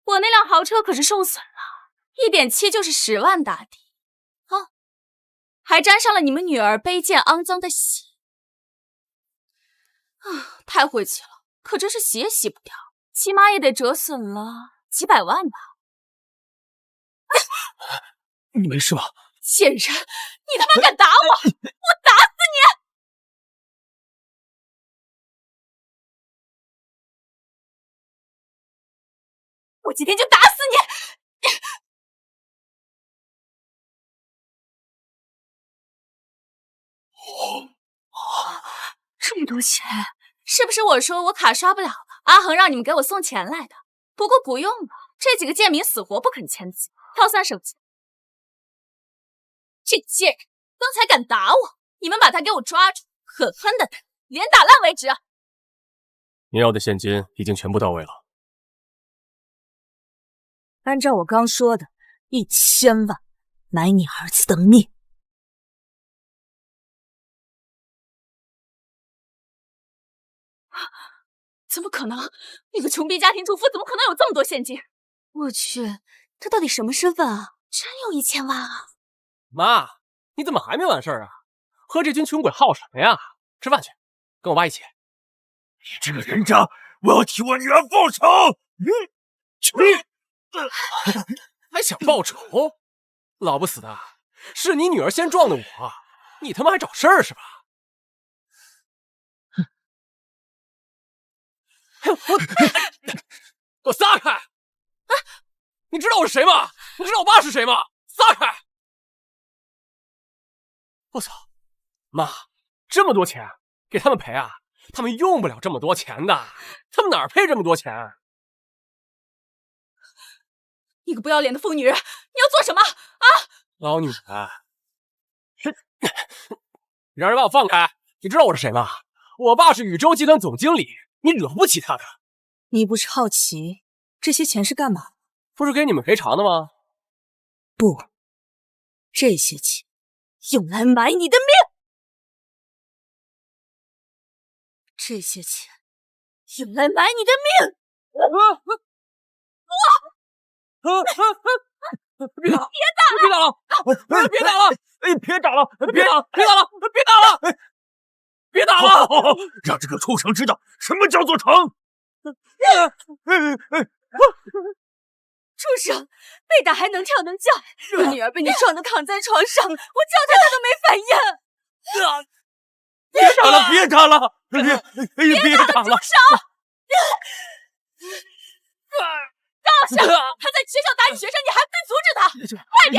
L: 我那辆豪车可是受损了，1.7就是10万打底啊，还沾上了你们女儿卑贱肮脏的血啊！太晦气了，可这是洗也洗不掉，起码也得折损了几百万吧。
H: 你没事吧？
L: 贱人，你他妈敢打我！我打死你！我今天就打死你！这么多钱，是不是我说我卡刷不了了？阿恒让你们给我送钱来的。不过不用了，这几个贱民死活不肯签字，跳伞手机。这贱人刚才敢打我，你们把他给我抓住，狠狠的打，连打烂为止。
E: 你要的现金已经全部到位了。
B: 按照我刚说的，1000万买你儿子的命。
L: 怎么可能？那个穷逼家庭主妇怎么可能有这么多现金？
B: 我去，他到底什么身份啊？真有1000万啊！
E: 妈，你怎么还没完事儿啊？和这群穷鬼耗什么呀？吃饭去，跟我爸一起。
H: 你这个人渣，我要替我女儿报仇！
E: 还想报仇？老不死的，是你女儿先撞的我，你他妈还找事儿是吧？给我撒开！你知道我是谁吗？你知道我爸是谁吗？撒开！我操，妈，这么多钱给他们赔啊？他们用不了这么多钱的，他们哪儿配这么多钱？
L: 你个不要脸的疯女人，你要做什么啊？
E: 老女人，让人把我放开！你知道我是谁吗？我爸是宇宙集团总经理，你惹不起他的。
B: 你不是好奇这些钱是干嘛？
E: 不是给你们赔偿的吗？
B: 不，这些钱用来买你的命。这些钱用来买你的命。
E: 别打！别打了！别打了！别打了！别打了！别打了！别打了！别打了！
H: 让这个畜生知道什么叫做疼！
B: 畜生，被打还能跳能叫，我女儿被你撞得躺在床上，我叫她都没反应。
H: 别打了！别打了！别打了！
L: 住手！赵少，他在学校打你学生，你还不阻止他？快点！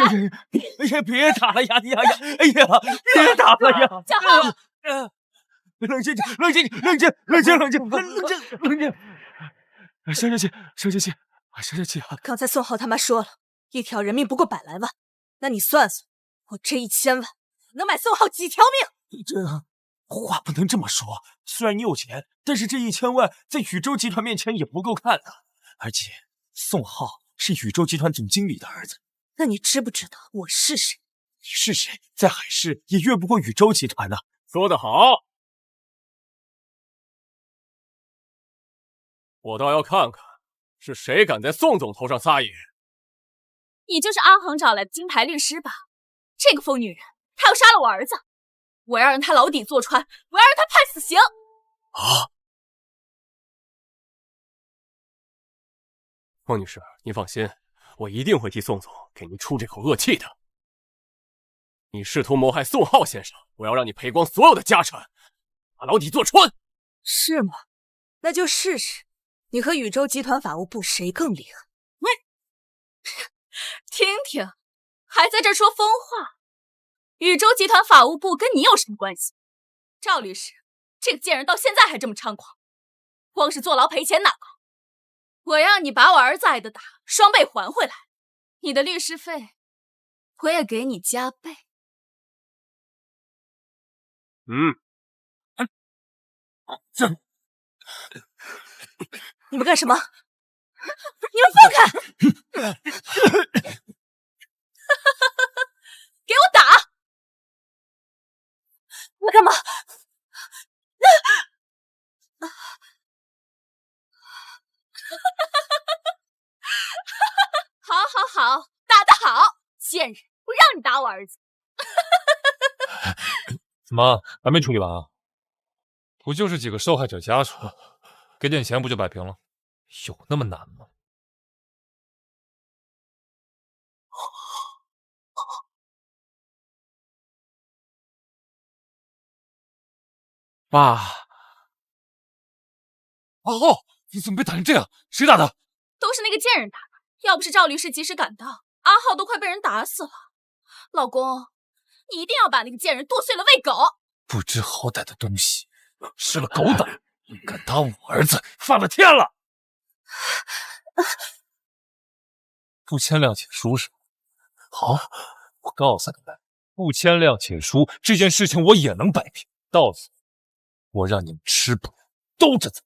H: 哎呀，别打了呀！哎呀，别打了呀！
L: 小浩，
H: 冷静！消消气啊！
B: 刚才宋浩他妈说了，一条人命不过100来万，那你算算，我这1000万能买宋浩几条命？
H: 这话不能这么说。虽然你有钱，但是这1000万在宇宙集团面前也不够看的。而且宋浩是宇宙集团总经理的儿子。
B: 那你知不知道我是谁？
H: 你是谁？在海市也越不过宇宙集团呢。
E: 说得好，我倒要看看是谁敢在宋总头上撒野。
L: 你就是阿恒找来的金牌律师吧？这个疯女人，她要杀了我儿子，我要让她牢底坐穿，我要让她判死刑。
H: 啊！
E: 孟女士，您放心，我一定会替宋总给您出这口恶气的。你试图谋害宋浩先生，我要让你赔光所有的家产，把牢底坐穿。
B: 是吗？那就试试，你和宇宙集团法务部谁更厉害？
L: 听听，还在这说疯话。宇宙集团法务部跟你有什么关系？赵律师，这个贱人到现在还这么猖狂，光是坐牢赔钱哪够？我让你把我儿子挨的打双倍还回来，你的律师费我也给你加倍。
B: 你们干什么？你们放开！
L: 给我打！
B: 你们干嘛？
L: 好好好，打得好，贱人，我让你打我儿子。
D: 怎么还没处理完啊？不就是几个受害者家属，给点钱不就摆平了？有那么难吗？
E: 爸，
D: 哦，你怎么被打成这样？谁打的？
L: 都是那个贱人打的，要不是赵律师及时赶到，阿浩都快被人打死了。老公，你一定要把那个贱人剁碎了喂狗。
D: 不知好歹的东西，失了狗胆，敢打我儿子，犯了天了！不签谅解书是吧？好，我告诉你们，不签谅解书这件事情我也能摆平，到此我让你们吃补，兜着走。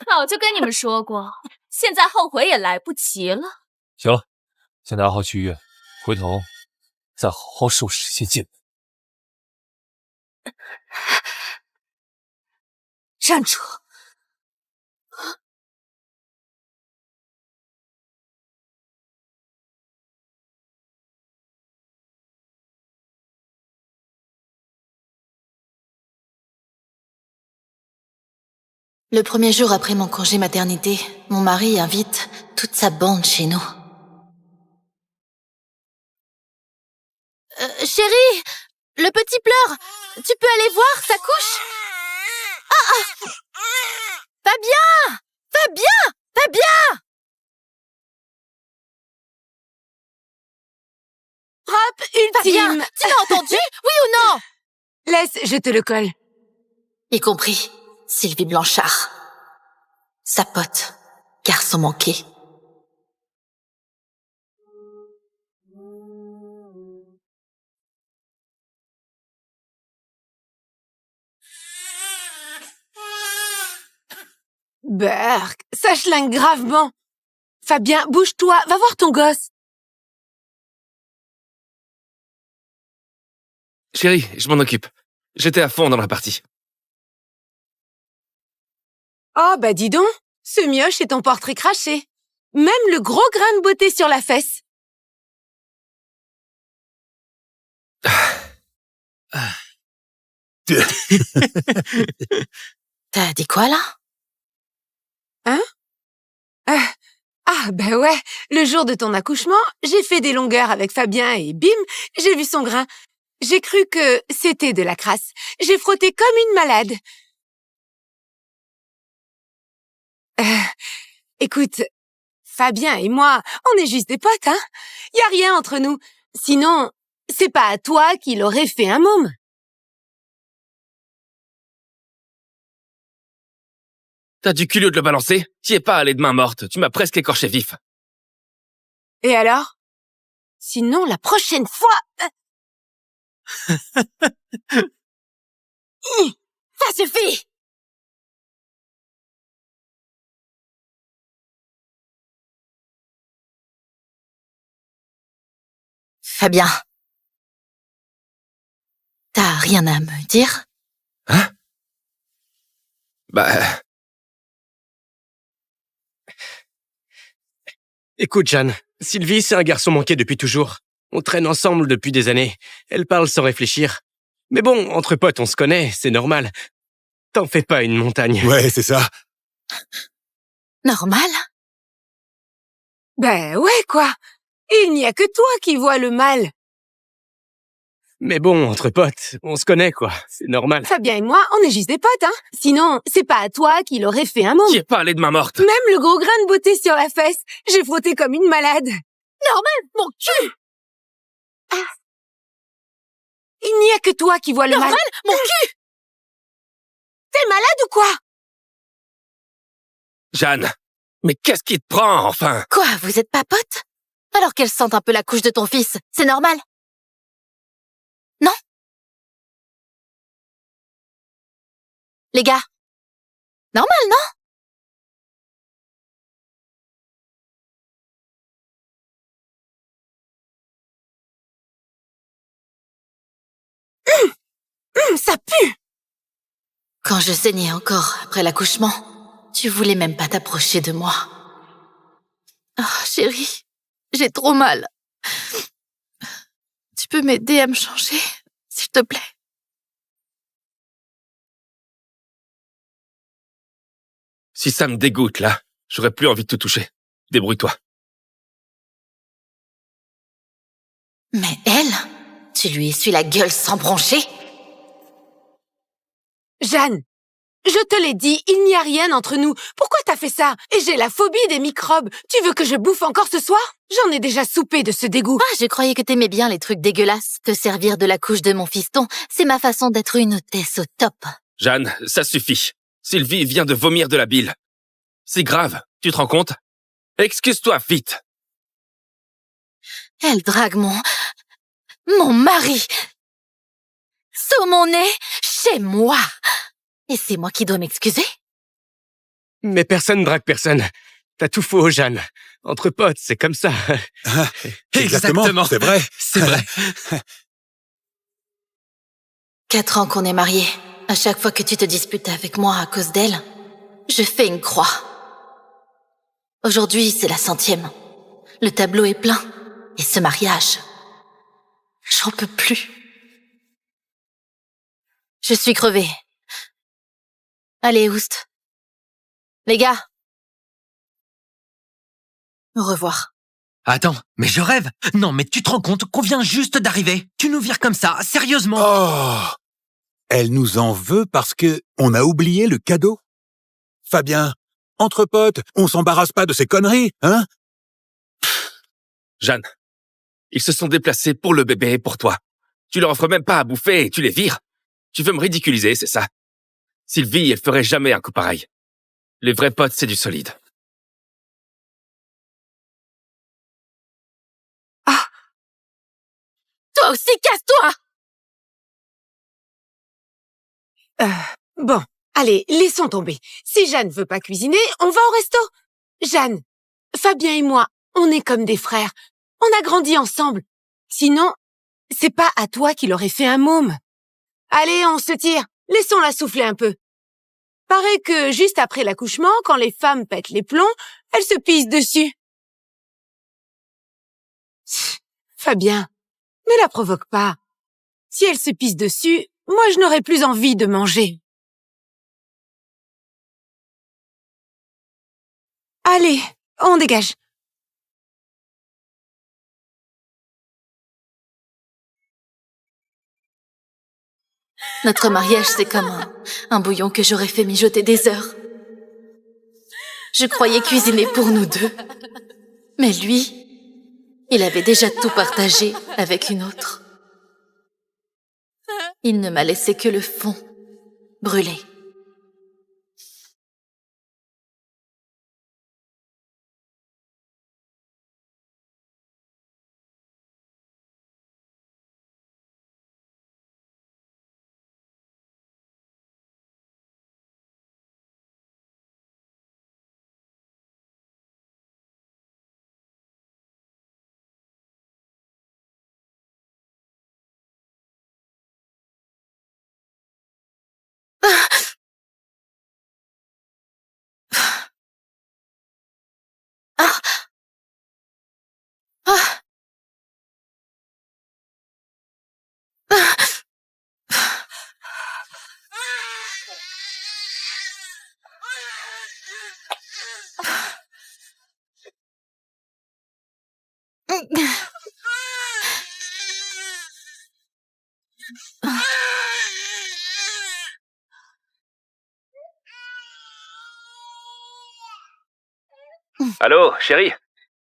L: 早就跟你们说过，现在后悔也来不及了。
D: 行了，现在阿浩去医院，回头再好好收拾这些贱人。
B: 站住
K: ！Le premier jour après mon congé maternité, mon mari invite toute sa bande chez nous. Chérie, le petit pleure. Tu peux aller voir sa couche? Fabien! Fabien! Fabien!
N: Frappe ultime.
K: Fabien, tu m'as entendu? Oui ou non?
N: Laisse, je te le colle.
K: Y compris Sylvie Blanchard. Sa pote, garçon manqué.
N: Burk, ça schlingue gravement. Fabien, bouge-toi, va voir ton gosse.
O: Chérie, je m'en occupe. J'étais à fond dans la partie.
N: Oh, bah dis donc, ce mioche est ton portrait craché. Même le gros grain de beauté sur la fesse.
K: T'as dit quoi, là?
N: Hein? Bah ouais, le jour de ton accouchement, j'ai fait des longueurs avec Fabien et bim, j'ai vu son grain. J'ai cru que c'était de la crasse. J'ai frotté comme une malade. Écoute, Fabien et moi, on est juste des potes, hein? Y a rien entre nous. Sinon, c'est pas à toi qu'il aurait fait un môme.
O: T'as du culot de le balancer? T'y es pas allé de main morte, tu m'as presque écorché vif.
N: Et alors? Sinon, la prochaine fois...
K: Ça suffit! Fabien. T'as rien à me dire?
O: Hein? Bah... Écoute, Jeanne, Sylvie, c'est un garçon manqué depuis toujours. On traîne ensemble depuis des années. Elle parle sans réfléchir. Mais bon, entre potes, on se connaît, c'est normal. T'en fais pas une montagne.
H: Ouais, c'est ça.
J: Normal.
N: Ben ouais, quoi. Il n'y a que toi qui vois le mal.
O: Mais bon, entre potes, on se connaît, quoi. C'est normal.
N: Fabien et moi, on est juste des potes, hein. Sinon, c'est pas à toi qu'il aurait fait un mot.
O: Qui est parlé de ma morte?
N: Même le gros grain de beauté sur la fesse, j'ai frotté comme une malade.
J: Normal, mon cul.
N: Ah. Il n'y a que toi qui vois le mal.
J: Normal, mon cul.
N: T'es malade ou quoi?
O: Jeanne, mais qu'est-ce qui te prend, enfin?
J: Quoi, vous êtes pas potes? Alors qu'elle sente un peu la couche de ton fils, c'est normal. Non? Les gars, normal, non?
N: Ça pue!
J: Quand je saignais encore après l'accouchement, tu voulais même pas t'approcher de moi. Oh, chérie, j'ai trop mal. Tu peux m'aider à me changer, s'il te plaît?
O: Si ça me dégoûte, là, j'aurais plus envie de te toucher. Débrouille-toi.
J: Mais elle, tu lui essuies la gueule sans broncher?
N: Jeanne, je te l'ai dit, il n'y a rien entre nous. Pourquoi t'as fait ça? Et j'ai la phobie des microbes. Tu veux que je bouffe encore ce soir? J'en ai déjà soupé de ce dégoût.
J: Ah, je croyais que t'aimais bien les trucs dégueulasses. Te servir de la couche de mon fiston, c'est ma façon d'être une hôtesse au top.
O: Jeanne, ça suffit. Sylvie vient de vomir de la bile. C'est grave, tu te rends compte? Excuse-toi vite.
J: Elle drague mon mari sous mon nez chez moi. Et c'est moi qui dois m'excuser?
O: Mais personne drague personne. T'as tout faux, Jeanne. Entre potes, c'est comme ça.
H: Exactement, c'est vrai.
O: C'est vrai.
J: 4 ans qu'on est mariés. À chaque fois que tu te disputes avec moi à cause d'elle, je fais une croix. Aujourd'hui, c'est la 100e. Le tableau est plein. Et ce mariage, j'en peux plus. Je suis crevée. Allez, Oust. Les gars. Au revoir.
R: Attends, mais je rêve. Non, mais tu te rends compte qu'on vient juste d'arriver. Tu nous vires comme ça, sérieusement.
H: Oh! Elle nous en veut parce que on a oublié le cadeau. Fabien, entre potes, on s'embarrasse pas de ces conneries, hein?
O: Jeanne, ils se sont déplacés pour le bébé et pour toi. Tu leur offres même pas à bouffer et tu les vires. Tu veux me ridiculiser, c'est ça? Sylvie, elle ferait jamais un coup pareil. Les vrais potes, c'est du solide.
N: Ah!
J: Toi aussi, casse-toi!
N: Bon, allez, laissons tomber. Si Jeanne veut pas cuisiner, on va au resto. Jeanne, Fabien et moi, on est comme des frères. On a grandi ensemble. Sinon, c'est pas à toi qu'il aurait fait un môme. Allez, on se tire. Laissons-la souffler un peu. Paraît que juste après l'accouchement, quand les femmes pètent les plombs, elles se pissent dessus. Fabien, ne la provoque pas. Si elle se pisse dessus, moi je n'aurai plus envie de manger. Allez, on dégage.
J: Notre mariage, c'est comme un bouillon que j'aurais fait mijoter des heures. Je croyais cuisiner pour nous deux. Mais lui, il avait déjà tout partagé avec une autre. Il ne m'a laissé que le fond, brûlé.
O: Allô, chérie?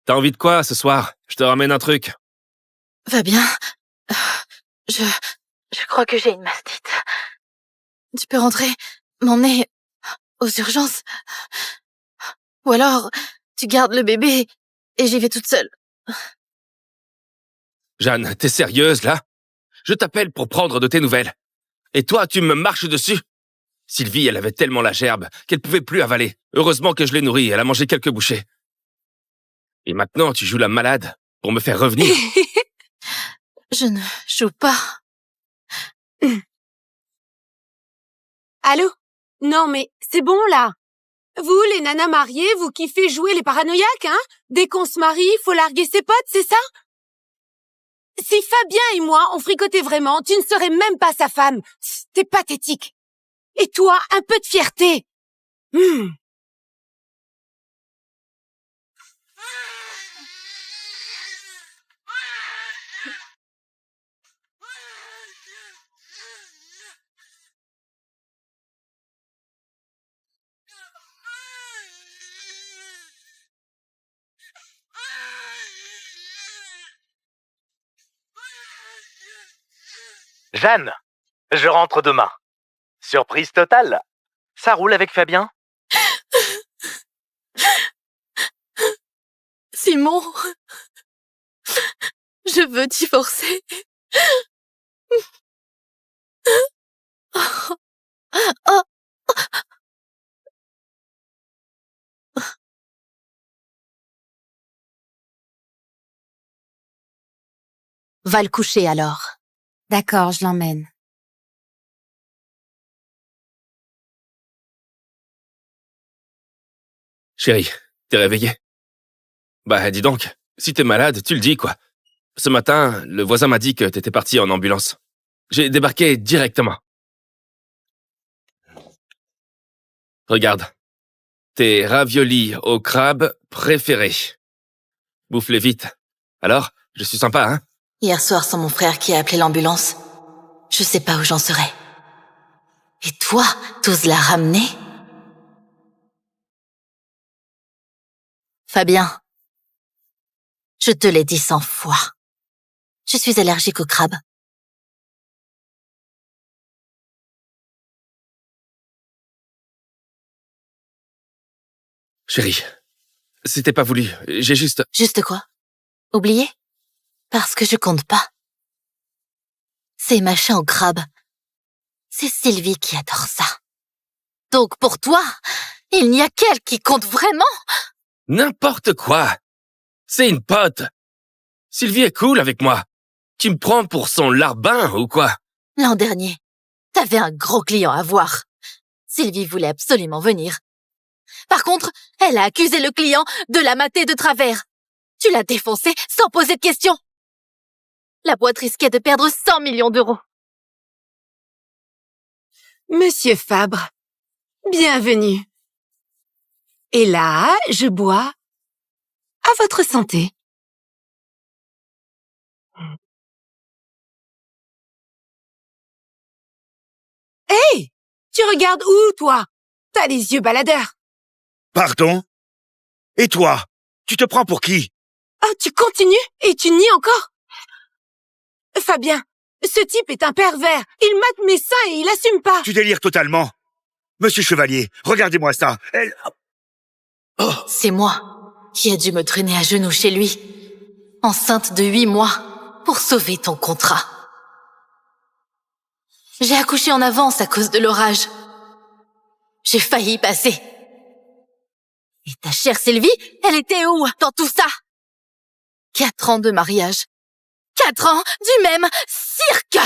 O: T'as envie de quoi ce soir? Je te ramène un truc.
J: Fabien, je crois que j'ai une mastite. Tu peux rentrer m'emmener aux urgences? Ou alors, tu gardes le bébé et j'y vais toute seule.
O: Jeanne, t'es sérieuse, là? Je t'appelle pour prendre de tes nouvelles. Et toi, tu me marches dessus? Sylvie, elle avait tellement la gerbe qu'elle pouvait plus avaler. Heureusement que je l'ai nourrie, elle a mangé quelques bouchées. Et maintenant, tu joues la malade pour me faire revenir.
J: Je ne joue pas.
N: Allô? Non, mais c'est bon, là. Vous, les nanas mariées, vous kiffez jouer les paranoïaques, hein? Dès qu'on se marie, faut larguer ses potes, c'est ça? Si Fabien et moi, on fricotait vraiment, tu ne serais même pas sa femme. T'es pathétique. Et toi, un peu de fierté.
A: Jeanne, je rentre demain. Surprise totale. Ça roule avec Fabien?
J: Simon, je veux divorcer.
S: Va le coucher alors. D'accord, je l'emmène.
O: Chérie, t'es réveillée? Bah, dis donc, si t'es malade, tu le dis, quoi. Ce matin, le voisin m'a dit que t'étais parti en ambulance. J'ai débarqué directement. Regarde. Tes raviolis au crabe préférés. Bouffe-les vite. Alors, je suis sympa, hein?
S: Hier soir, sans mon frère qui a appelé l'ambulance, je sais pas où j'en serais. Et toi, t'oses la ramener? Fabien, je te l'ai dit 100 fois. Je suis allergique au crabe.
O: Chérie, c'était pas voulu. J'ai juste...
S: Juste quoi? Oublié? Parce que je compte pas. Ces machins au crabe, c'est Sylvie qui adore ça. Donc pour toi, il n'y a qu'elle qui compte vraiment?
O: N'importe quoi. C'est une pote. Sylvie est cool avec moi. Tu me prends pour son larbin ou quoi?
S: L'an dernier, t'avais un gros client à voir. Sylvie voulait absolument venir. Par contre, elle a accusé le client de la mater de travers. Tu l'as défoncé sans poser de questions. La boîte risquait de perdre 100 millions d'euros.
N: Monsieur Fabre, bienvenue. Et là, je bois à votre santé. Hey, tu regardes où, toi? T'as les yeux baladeurs.
U: Pardon? Et toi? Tu te prends pour qui?
N: Oh, tu continues et tu nies encore? Fabien, ce type est un pervers. Il mate mes seins et il assume pas.
U: Tu délires totalement. Monsieur Chevalier, regardez-moi ça. Elle...
S: C'est moi qui ai dû me traîner à genoux chez lui, enceinte de 8 mois, pour sauver ton contrat. J'ai accouché en avance à cause de l'orage. J'ai failli y passer. Et ta chère Sylvie, elle était où dans tout ça? 4 ans de mariage. 4 ans du même cirque!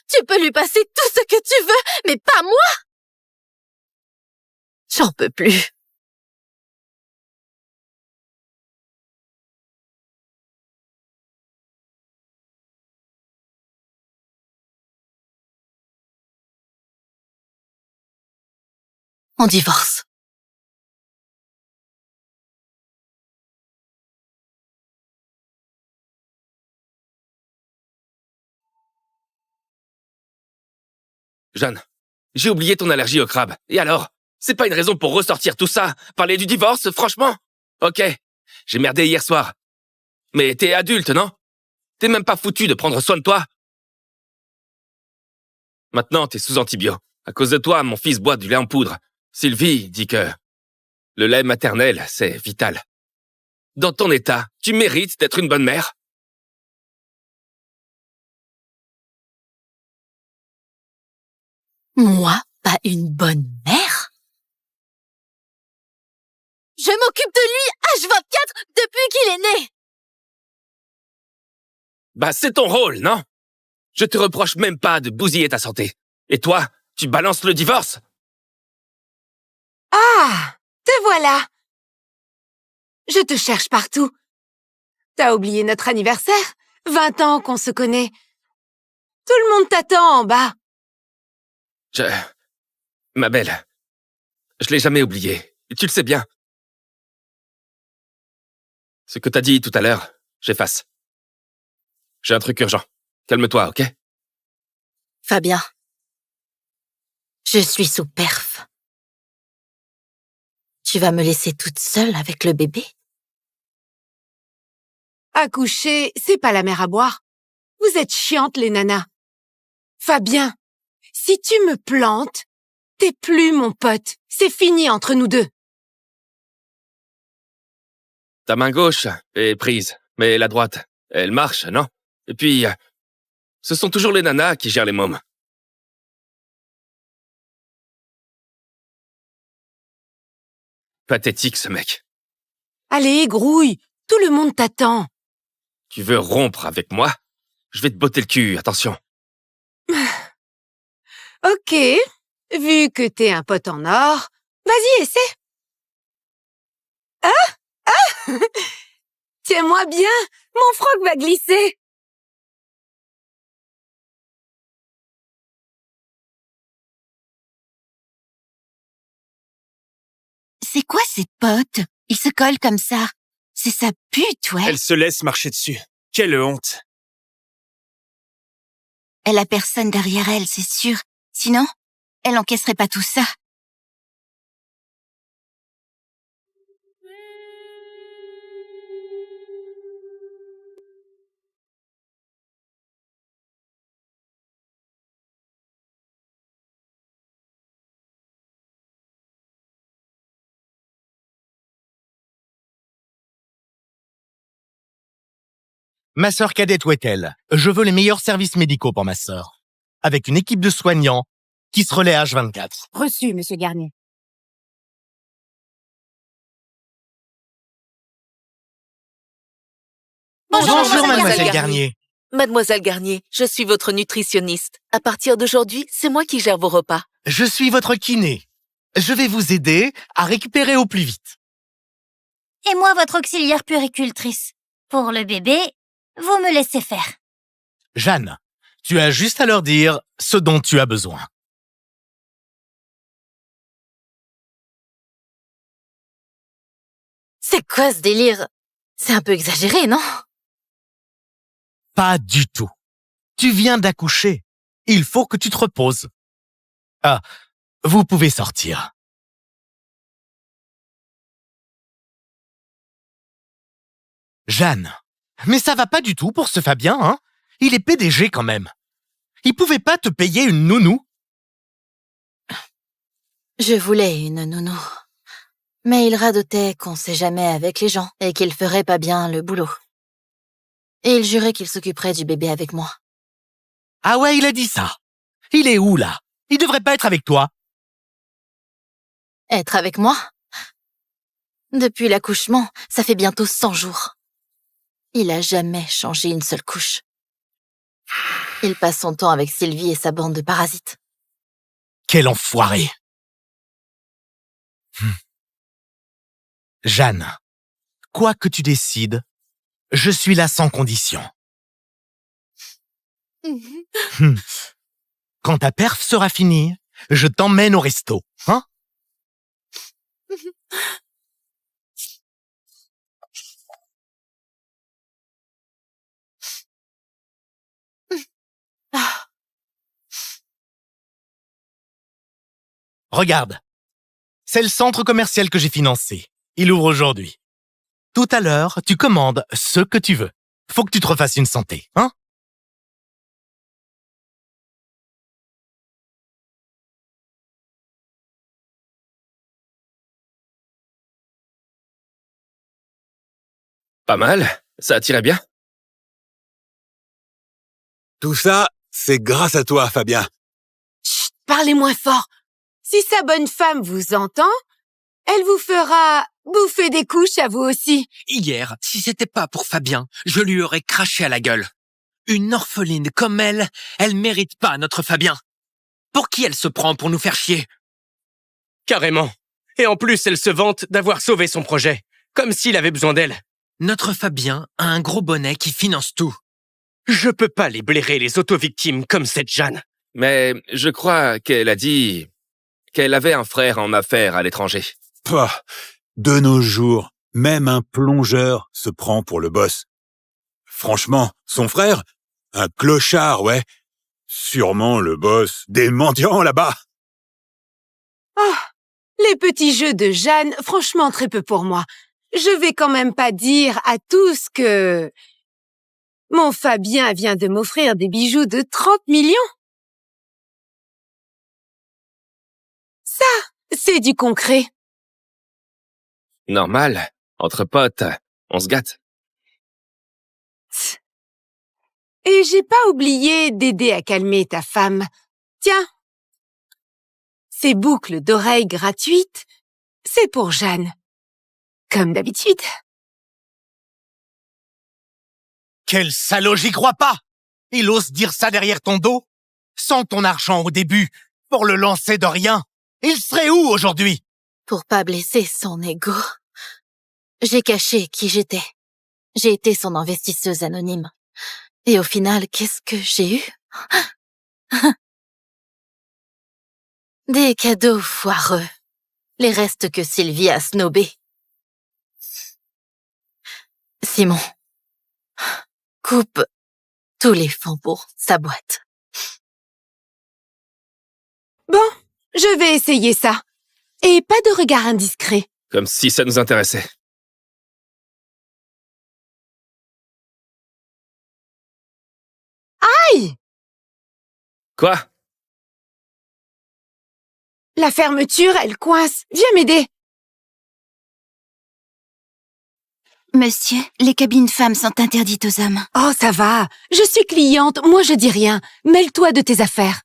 S: Tu peux lui passer tout ce que tu veux, mais pas moi! J'en peux plus. On divorce.
O: Jeanne, j'ai oublié ton allergie au crabe. Et alors? C'est pas une raison pour ressortir tout ça. Parler du divorce, franchement. Ok, j'ai merdé hier soir. Mais t'es adulte, non? T'es même pas foutu de prendre soin de toi. Maintenant, t'es sous antibio. À cause de toi, mon fils boit du lait en poudre. Sylvie dit que le lait maternel, c'est vital. Dans ton état, tu mérites d'être une bonne mère.
S: Moi, pas une bonne mère? Je m'occupe de lui H24 depuis qu'il est né.
O: Bah, c'est ton rôle, non? Je te reproche même pas de bousiller ta santé. Et toi, tu balances le divorce?
N: Ah, te voilà. Je te cherche partout. T'as oublié notre anniversaire? 20 ans qu'on se connaît. Tout le monde t'attend en bas.
O: Ma belle, je l'ai jamais oublié. Et tu le sais bien. Ce que t'as dit tout à l'heure, j'efface. J'ai un truc urgent. Calme-toi, ok?
S: Fabien, je suis sous perf. Tu vas me laisser toute seule avec le bébé?
N: Accoucher, c'est pas la mer à boire. Vous êtes chiantes, les nanas. Fabien, si tu me plantes, t'es plus mon pote. C'est fini entre nous deux.
O: Ta main gauche est prise, mais la droite, elle marche, non? Et puis, ce sont toujours les nanas qui gèrent les mômes. Pathétique, ce mec.
N: Allez, grouille. Tout le monde t'attend.
O: Tu veux rompre avec moi? Je vais te botter le cul, attention.
N: Ok, vu que t'es un pote en or, vas-y, essaie. Ah! Tiens-moi bien, mon froc va glisser.
S: C'est quoi ces potes? Ils se collent comme ça. C'est sa pute, ouais.
M: Elle se laisse marcher dessus. Quelle honte.
S: Elle a personne derrière elle, c'est sûr. Sinon, elle encaisserait pas tout ça.
P: Ma sœur cadette, où est-elle? Je veux les meilleurs services médicaux pour ma sœur. Avec une équipe de soignants qui se relaie H24.
T: Reçu, monsieur Garnier.
P: Bonjour, mademoiselle Garnier.
V: Mademoiselle Garnier, je suis votre nutritionniste. À partir d'aujourd'hui, c'est moi qui gère vos repas.
P: Je suis votre kiné. Je vais vous aider à récupérer au plus vite.
Y: Et moi, votre auxiliaire puéricultrice. Pour le bébé, vous me laissez faire.
P: Jeanne, tu as juste à leur dire ce dont tu as besoin.
S: C'est quoi ce délire? C'est un peu exagéré, non?
P: Pas du tout. Tu viens d'accoucher. Il faut que tu te reposes. Ah, vous pouvez sortir. Jeanne, mais ça va pas du tout pour ce Fabien, hein? Il est PDG quand même. Il pouvait pas te payer une nounou?
S: Je voulais une nounou. Mais il radotait qu'on sait jamais avec les gens et qu'il ferait pas bien le boulot. Et il jurait qu'il s'occuperait du bébé avec moi.
P: Ah ouais, il a dit ça. Il est où, là? Il devrait pas être avec toi.
S: Être avec moi? Depuis l'accouchement, ça fait bientôt 100 jours. Il a jamais changé une seule couche. Il passe son temps avec Sylvie et sa bande de parasites.
P: Quel enfoiré. Jeanne, quoi que tu décides, je suis là sans condition. Quand ta perf sera finie, je t'emmène au resto, hein? Regarde, C'est le centre commercial que j'ai financé. Il ouvre aujourd'hui. Tout à l'heure, tu commandes ce que tu veux. Faut que tu te refasses une santé, hein?
O: Pas mal, ça tirait bien.
M: Tout ça, c'est grâce à toi, Fabien.
N: Chut, parlez moins fort. Si sa bonne femme vous entend, elle vous fera bouffer des couches à vous aussi.
F: Hier, si c'était pas pour Fabien, je lui aurais craché à la gueule. Une orpheline comme elle mérite pas notre Fabien. Pour qui elle se prend pour nous faire chier?
E: Carrément. Et en plus, elle se vante d'avoir sauvé son projet, comme s'il avait besoin d'elle.
F: Notre Fabien a un gros bonnet qui finance tout.
E: Je peux pas les blairer, les auto-victimes, comme cette Jeanne.
O: Mais je crois qu'elle a dit qu'elle avait un frère en affaires à l'étranger.
M: Pah, de nos jours, même un plongeur se prend pour le boss. Franchement, son frère, un clochard, ouais. Sûrement le boss des mendiants là-bas.
N: Oh, les petits jeux de Jeanne, franchement très peu pour moi. Je vais quand même pas dire à tous que mon Fabien vient de m'offrir des bijoux de 30 millions. Ça, c'est du concret.
O: Normal, entre potes, on se gâte.
N: Et j'ai pas oublié d'aider à calmer ta femme. Tiens, ces boucles d'oreilles gratuites, c'est pour Jeanne. Comme d'habitude.
P: Quel salaud, j'y crois pas! Il ose dire ça derrière ton dos? Sans ton argent au début, pour le lancer de rien. Il serait où aujourd'hui?
S: Pour pas blesser son ego, j'ai caché qui j'étais. J'ai été son investisseuse anonyme. Et au final, qu'est-ce que j'ai eu? Des cadeaux foireux. Les restes que Sylvie a snobés. Simon, coupe tous les fonds pour sa boîte.
N: Bon, je vais essayer ça. Et pas de regard indiscret.
O: Comme si ça nous intéressait.
N: Aïe!
O: Quoi?
N: La fermeture, elle coince. Viens m'aider.
Y: Monsieur, les cabines femmes sont interdites aux hommes.
N: Oh, ça va. Je suis cliente. Moi, je dis rien. Mêle-toi de tes affaires.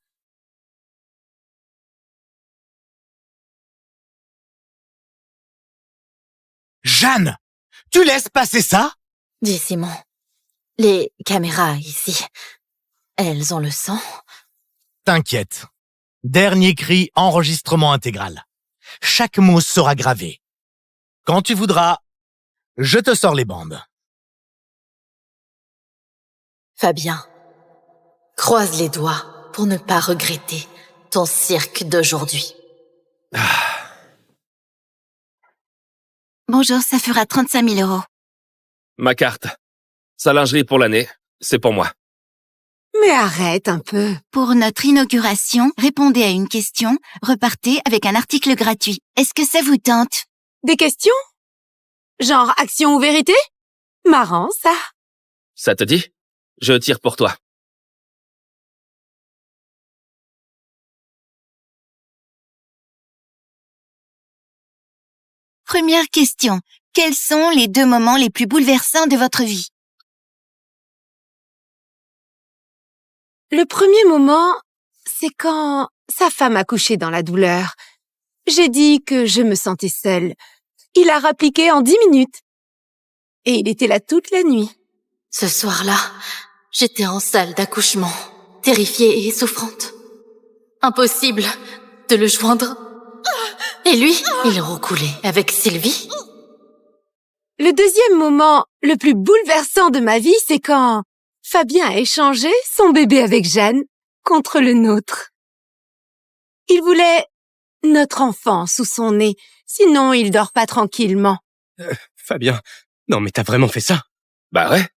P: Jeanne! Tu laisses passer ça?
S: Dis Simon, les caméras ici, elles ont le sang?
P: T'inquiète. Dernier cri, enregistrement intégral. Chaque mot sera gravé. Quand tu voudras, je te sors les bandes.
S: Fabien, croise les doigts pour ne pas regretter ton cirque d'aujourd'hui.
Y: Bonjour, ça fera 35 000 €.
O: Ma carte. Sa lingerie pour l'année, c'est pour moi.
N: Mais arrête un peu.
Y: Pour notre inauguration, répondez à une question, repartez avec un article gratuit. Est-ce que ça vous tente?
N: Des questions? Genre action ou vérité? Marrant, ça.
O: Ça te dit? Je tire pour toi.
Y: Première question. Quels sont les 2 moments les plus bouleversants de votre vie?
N: Le premier moment, c'est quand sa femme a couché dans la douleur. J'ai dit que je me sentais seule. Il a rappliqué en 10 minutes. Et il était là toute la nuit.
S: Ce soir-là, j'étais en salle d'accouchement, terrifiée et souffrante. Impossible de le joindre. Et lui, il roucoulait avec Sylvie.
N: Le deuxième moment le plus bouleversant de ma vie, c'est quand Fabien a échangé son bébé avec Jeanne contre le nôtre. Il voulait notre enfant sous son nez, sinon il dort pas tranquillement.
E: Fabien, non mais t'as vraiment fait ça?
O: Bah ouais.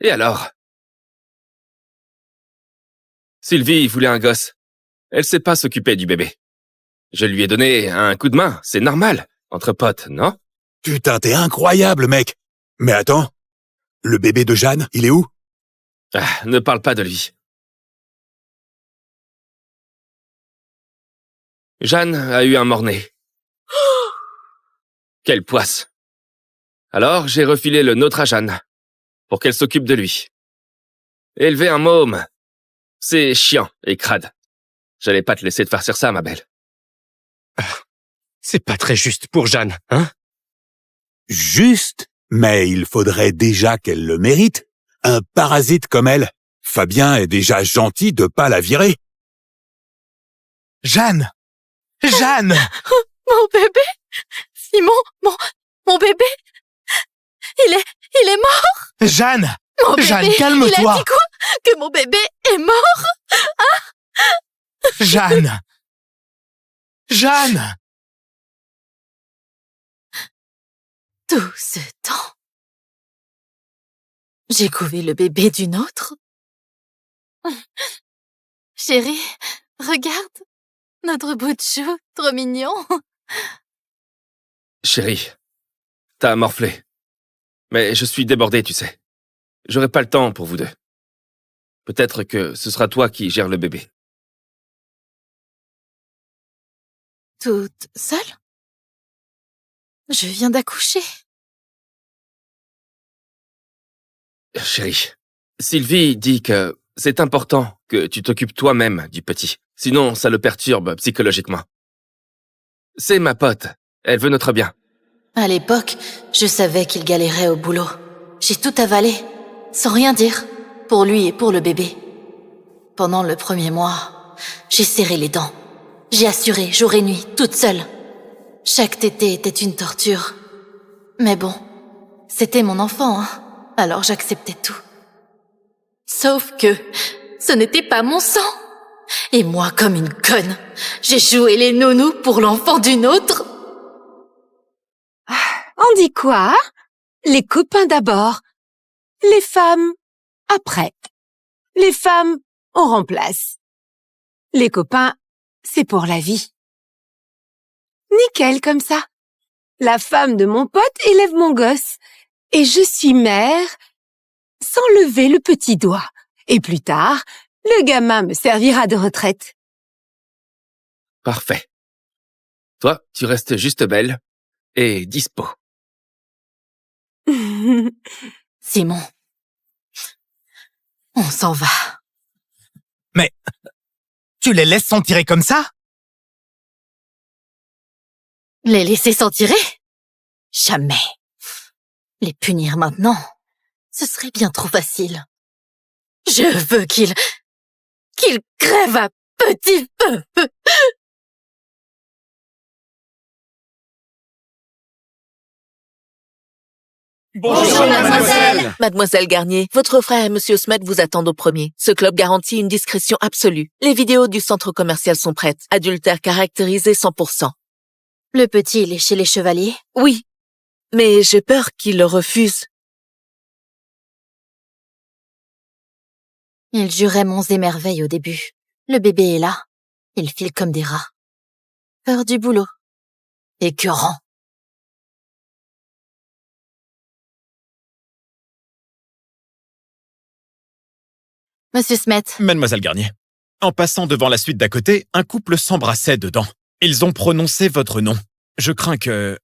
O: Et alors? Sylvie voulait un gosse. Elle sait pas s'occuper du bébé. Je lui ai donné un coup de main, c'est normal, entre potes, non?
M: Putain, t'es incroyable, mec. Mais attends, le bébé de Jeanne, il est où?
O: Ah, ne parle pas de lui. Jeanne a eu un mort-né. Quelle poisse. Alors, j'ai refilé le nôtre à Jeanne, pour qu'elle s'occupe de lui. Élever un môme, c'est chiant et crade. J'allais pas te laisser te farcir ça, ma belle.
G: C'est pas très juste pour Jeanne, hein?
M: Juste, mais il faudrait déjà qu'elle le mérite. Un parasite comme elle. Fabien est déjà gentil de pas la virer.
P: Jeanne! Jeanne!
S: Mon bébé? Simon, mon bébé? Il est mort?
P: Jeanne!
S: Mon bébé,
P: Jeanne, calme-toi!
S: Il a dit quoi? Que mon bébé est mort? Ah!
P: Jeanne! Jeanne!
S: Tout ce temps, j'ai couvé le bébé d'une autre. Chérie, regarde, notre bout de chou, trop mignon.
O: Chérie, t'as morflé. Mais je suis débordé, tu sais. J'aurai pas le temps pour vous deux. Peut-être que ce sera toi qui gères le bébé.
S: Toute seule? Je viens d'accoucher.
O: Chérie, Sylvie dit que c'est important que tu t'occupes toi-même du petit. Sinon, ça le perturbe psychologiquement. C'est ma pote. Elle veut notre bien.
S: À l'époque, je savais qu'il galérait au boulot. J'ai tout avalé, sans rien dire, pour lui et pour le bébé. Pendant le premier mois, j'ai serré les dents. J'ai assuré jour et nuit, toute seule. Chaque tétée était une torture. Mais bon, c'était mon enfant, hein. Alors j'acceptais tout. Sauf que ce n'était pas mon sang. Et moi, comme une conne, j'ai joué les nounous pour l'enfant d'une autre.
N: On dit quoi? Les copains d'abord, les femmes après. Les femmes, on remplace. Les copains, c'est pour la vie. Nickel comme ça. La femme de mon pote élève mon gosse. Et je suis mère sans lever le petit doigt. Et plus tard, le gamin me servira de retraite.
O: Parfait. Toi, tu restes juste belle et dispo.
S: Simon, on s'en va.
P: Mais tu les laisses s'en tirer comme ça?
S: Les laisser s'en tirer? Jamais. Les punir maintenant, ce serait bien trop facile. Je veux qu'ils crèvent à petit feu.
V: Bonjour, mademoiselle. Mademoiselle Garnier, votre frère et monsieur Smet vous attendent au premier. Ce club garantit une discrétion absolue. Les vidéos du centre commercial sont prêtes. Adultère caractérisé 100%.
S: Le petit, il est chez les chevaliers?
V: Oui, mais j'ai peur qu'il le refuse.
S: Il jurait monts et merveilles au début. Le bébé est là. Il file comme des rats. Peur du boulot. Écœurant. Monsieur Smet.
Q: Mademoiselle Garnier, en passant devant la suite d'à côté, un couple s'embrassait dedans. Ils ont prononcé votre nom. Je crains que...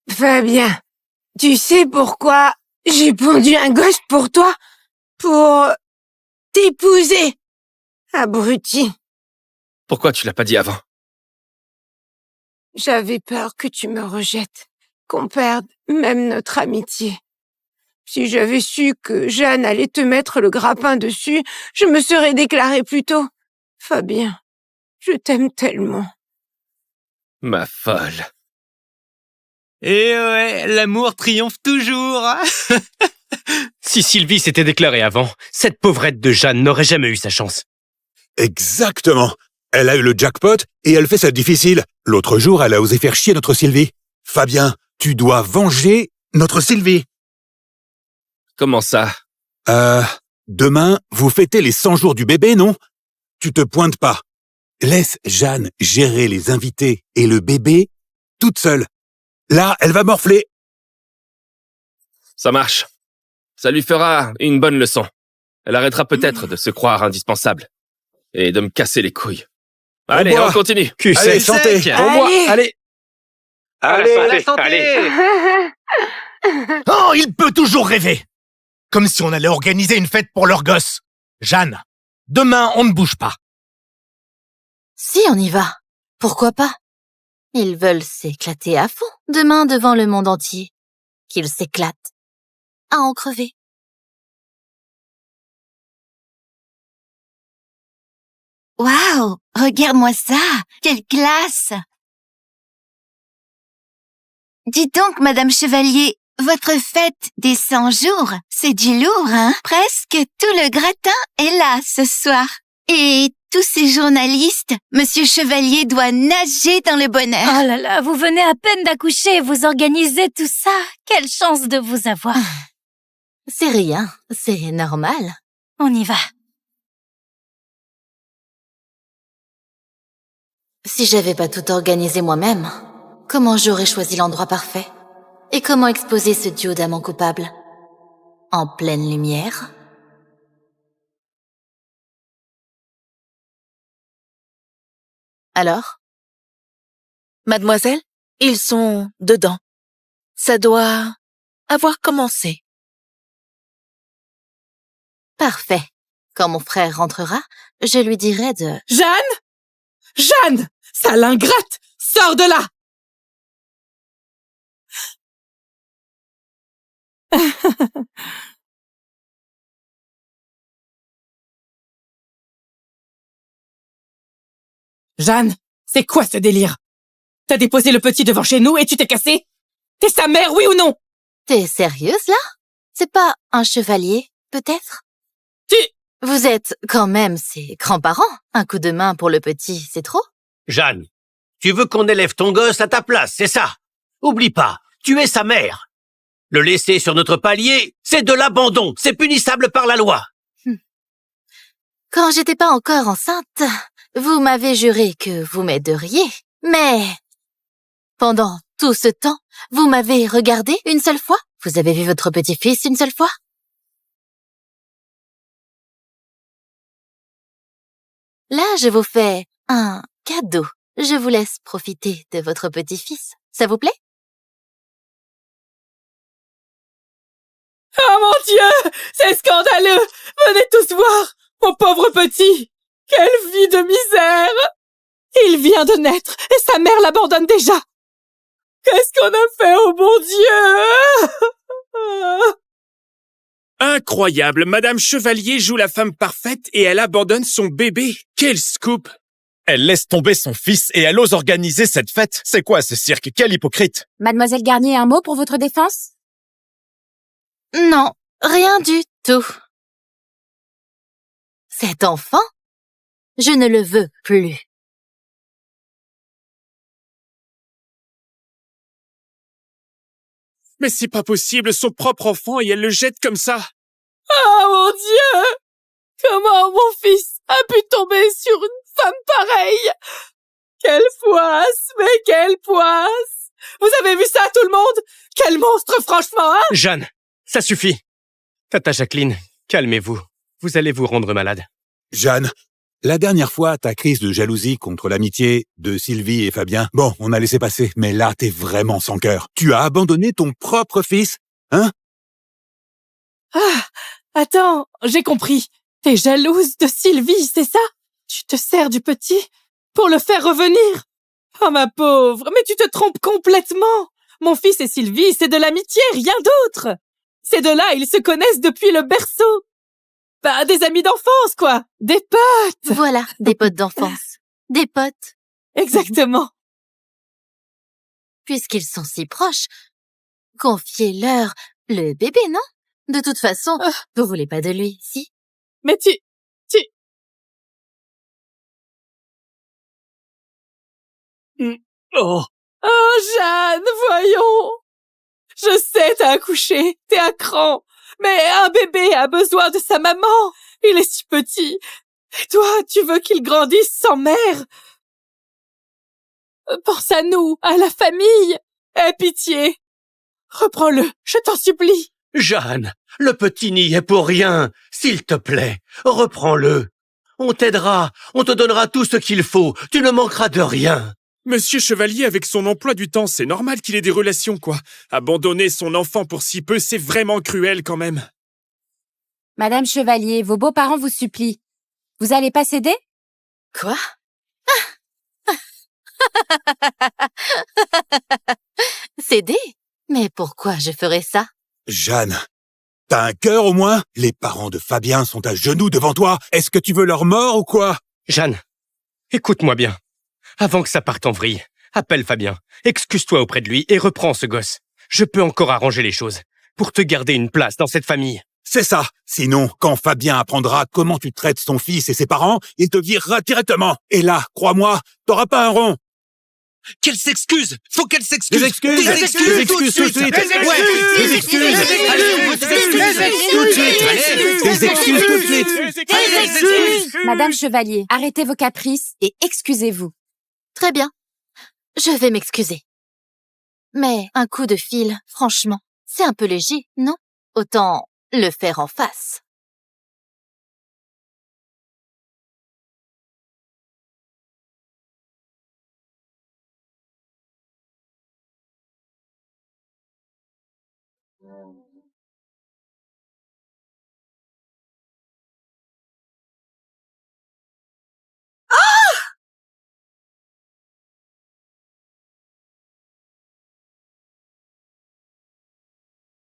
N: Fabien, tu sais pourquoi j'ai pondu un gosse pour toi? Pour t'épouser, abruti.
O: Pourquoi tu l'as pas dit avant?
N: J'avais peur que tu me rejettes, qu'on perde même notre amitié. Si j'avais su que Jeanne allait te mettre le grappin dessus, je me serais déclarée plus tôt. Fabien, je t'aime tellement.
O: Ma folle.
G: Et ouais, l'amour triomphe toujours. Si Sylvie s'était déclarée avant, cette pauvrette de Jeanne n'aurait jamais eu sa chance.
M: Exactement. Elle a eu le jackpot et elle fait ça difficile. L'autre jour, elle a osé faire chier notre Sylvie. Fabien, tu dois venger notre Sylvie.
O: Comment ça?
M: Demain, vous fêtez les 100 jours du bébé, non? Tu te pointes pas. Laisse Jeanne gérer les invités et le bébé toute seule. Là, elle va morfler.
O: Ça marche. Ça lui fera une bonne leçon. Elle arrêtera peut-être de se croire indispensable. Et de me casser les couilles. Allez, on continue.
M: Allez, santé.
O: Au bois, allez.
M: Allez,
P: Oh, il peut toujours rêver. Comme si on allait organiser une fête pour leur gosse. Jeanne, demain, on ne bouge pas.
S: Si, on y va. Pourquoi pas? Ils veulent s'éclater à fond, demain devant le monde entier. Qu'ils s'éclatent. À en crever.
Y: Waouh, regarde-moi ça. Quelle classe. Dites donc, Madame Chevalier, votre fête des 100 jours, c'est du lourd, hein? Presque tout le gratin est là ce soir. Et tous ces journalistes, Monsieur Chevalier doit nager dans le bonheur.
C: Oh là là, vous venez à peine d'accoucher, vous organisez tout ça. Quelle chance de vous avoir.
S: C'est rien, c'est normal.
C: On y va.
S: Si j'avais pas tout organisé moi-même, comment j'aurais choisi l'endroit parfait? Et comment exposer ce duo d'amants coupables? En pleine lumière? Alors? Mademoiselle, ils sont dedans. Ça doit avoir commencé. Parfait. Quand mon frère rentrera, je lui dirai de...
N: Jeanne! Jeanne! Sale ingrate! Sors de là! Jeanne, c'est quoi ce délire? T'as déposé le petit devant chez nous et tu t'es cassé? T'es sa mère, oui ou non?
S: T'es sérieuse, là? C'est pas un chevalier, peut-être? Vous êtes quand même ses grands-parents. Un coup de main pour le petit, c'est trop?
G: Jeanne, tu veux qu'on élève ton gosse à ta place, c'est ça? Oublie pas, tu es sa mère. Le laisser sur notre palier, c'est de l'abandon, c'est punissable par la loi.
S: Quand j'étais pas encore enceinte, vous m'avez juré que vous m'aideriez. Mais pendant tout ce temps, vous m'avez regardé une seule fois? Vous avez vu votre petit-fils une seule fois? Là, je vous fais un cadeau. Je vous laisse profiter de votre petit-fils. Ça vous plaît?
N: Oh mon Dieu! C'est scandaleux! Venez tous voir! Mon pauvre petit! Quelle vie de misère! Il vient de naître et sa mère l'abandonne déjà! Qu'est-ce qu'on a fait au bon Dieu?
I: Incroyable, Madame Chevalier joue la femme parfaite et elle abandonne son bébé. Quel scoop!
Q: Elle laisse tomber son fils et elle ose organiser cette fête. C'est quoi ce cirque? Quel hypocrite!
C: Mademoiselle Garnier, un mot pour votre défense?
S: Non, rien du tout. Cet enfant, je ne le veux plus.
I: Mais c'est pas possible, son propre enfant et elle le jette comme ça.
N: Oh mon Dieu! Comment mon fils a pu tomber sur une femme pareille? Quelle poisse, mais quelle poisse! Vous avez vu ça, tout le monde? Quel monstre, franchement, hein?
G: Jeanne, ça suffit. Tata Jacqueline, calmez-vous. Vous allez vous rendre malade.
M: Jeanne, la dernière fois, ta crise de jalousie contre l'amitié de Sylvie et Fabien, bon, on a laissé passer, mais là, t'es vraiment sans cœur. Tu as abandonné ton propre fils, hein?
N: Ah, attends, j'ai compris. T'es jalouse de Sylvie, c'est ça? Tu te sers du petit pour le faire revenir? Oh ma pauvre, mais tu te trompes complètement. Mon fils et Sylvie, c'est de l'amitié, rien d'autre. Ces deux-là, ils se connaissent depuis le berceau. Bah, des amis d'enfance, quoi. Des potes.
S: Voilà, des potes d'enfance. Des potes.
N: Exactement.
S: Puisqu'ils sont si proches, confiez-leur le bébé, non? De toute façon, vous voulez pas de lui, si?
N: Mais tu...
I: Oh.
N: Oh, Jeanne, voyons.
D: Je sais, t'as accouché, t'es à cran. Mais un bébé a besoin de sa maman. Il est si petit. Et toi, tu veux qu'il grandisse sans mère? Pense à nous, à la famille. Aie pitié. Reprends-le, je t'en supplie.
G: Jeanne, le petit n'y est pour rien. S'il te plaît, reprends-le. On t'aidera, on te donnera tout ce qu'il faut. Tu ne manqueras de rien.
I: Monsieur Chevalier, avec son emploi du temps, c'est normal qu'il ait des relations, quoi. Abandonner son enfant pour si peu, c'est vraiment cruel quand même.
L: Madame Chevalier, vos beaux-parents vous supplient. Vous allez pas céder?
S: Quoi? Céder? Mais pourquoi je ferais ça?
M: Jeanne, t'as un cœur au moins? Les parents de Fabien sont à genoux devant toi. Est-ce que tu veux leur mort ou quoi?
T: Jeanne, écoute-moi bien. Avant que ça parte en vrille, appelle Fabien, excuse-toi auprès de lui et reprends ce gosse. Je peux encore arranger les choses pour te garder une place dans cette famille.
M: C'est ça. Sinon, quand Fabien apprendra comment tu traites son fils et ses parents, il te virera directement. Et là, crois-moi, t'auras pas un rond.
F: Qu'elle s'excuse! Faut qu'elle s'excuse!
M: Des excuses!
F: Des excuses tout de suite!
M: Des excuses! Des excuses tout de suite!
L: Des excuses! Madame Chevalier, arrêtez vos caprices et excusez-vous.
S: Très bien. Je vais m'excuser. Mais un coup de fil, franchement, c'est un peu léger, non? Autant le faire en face.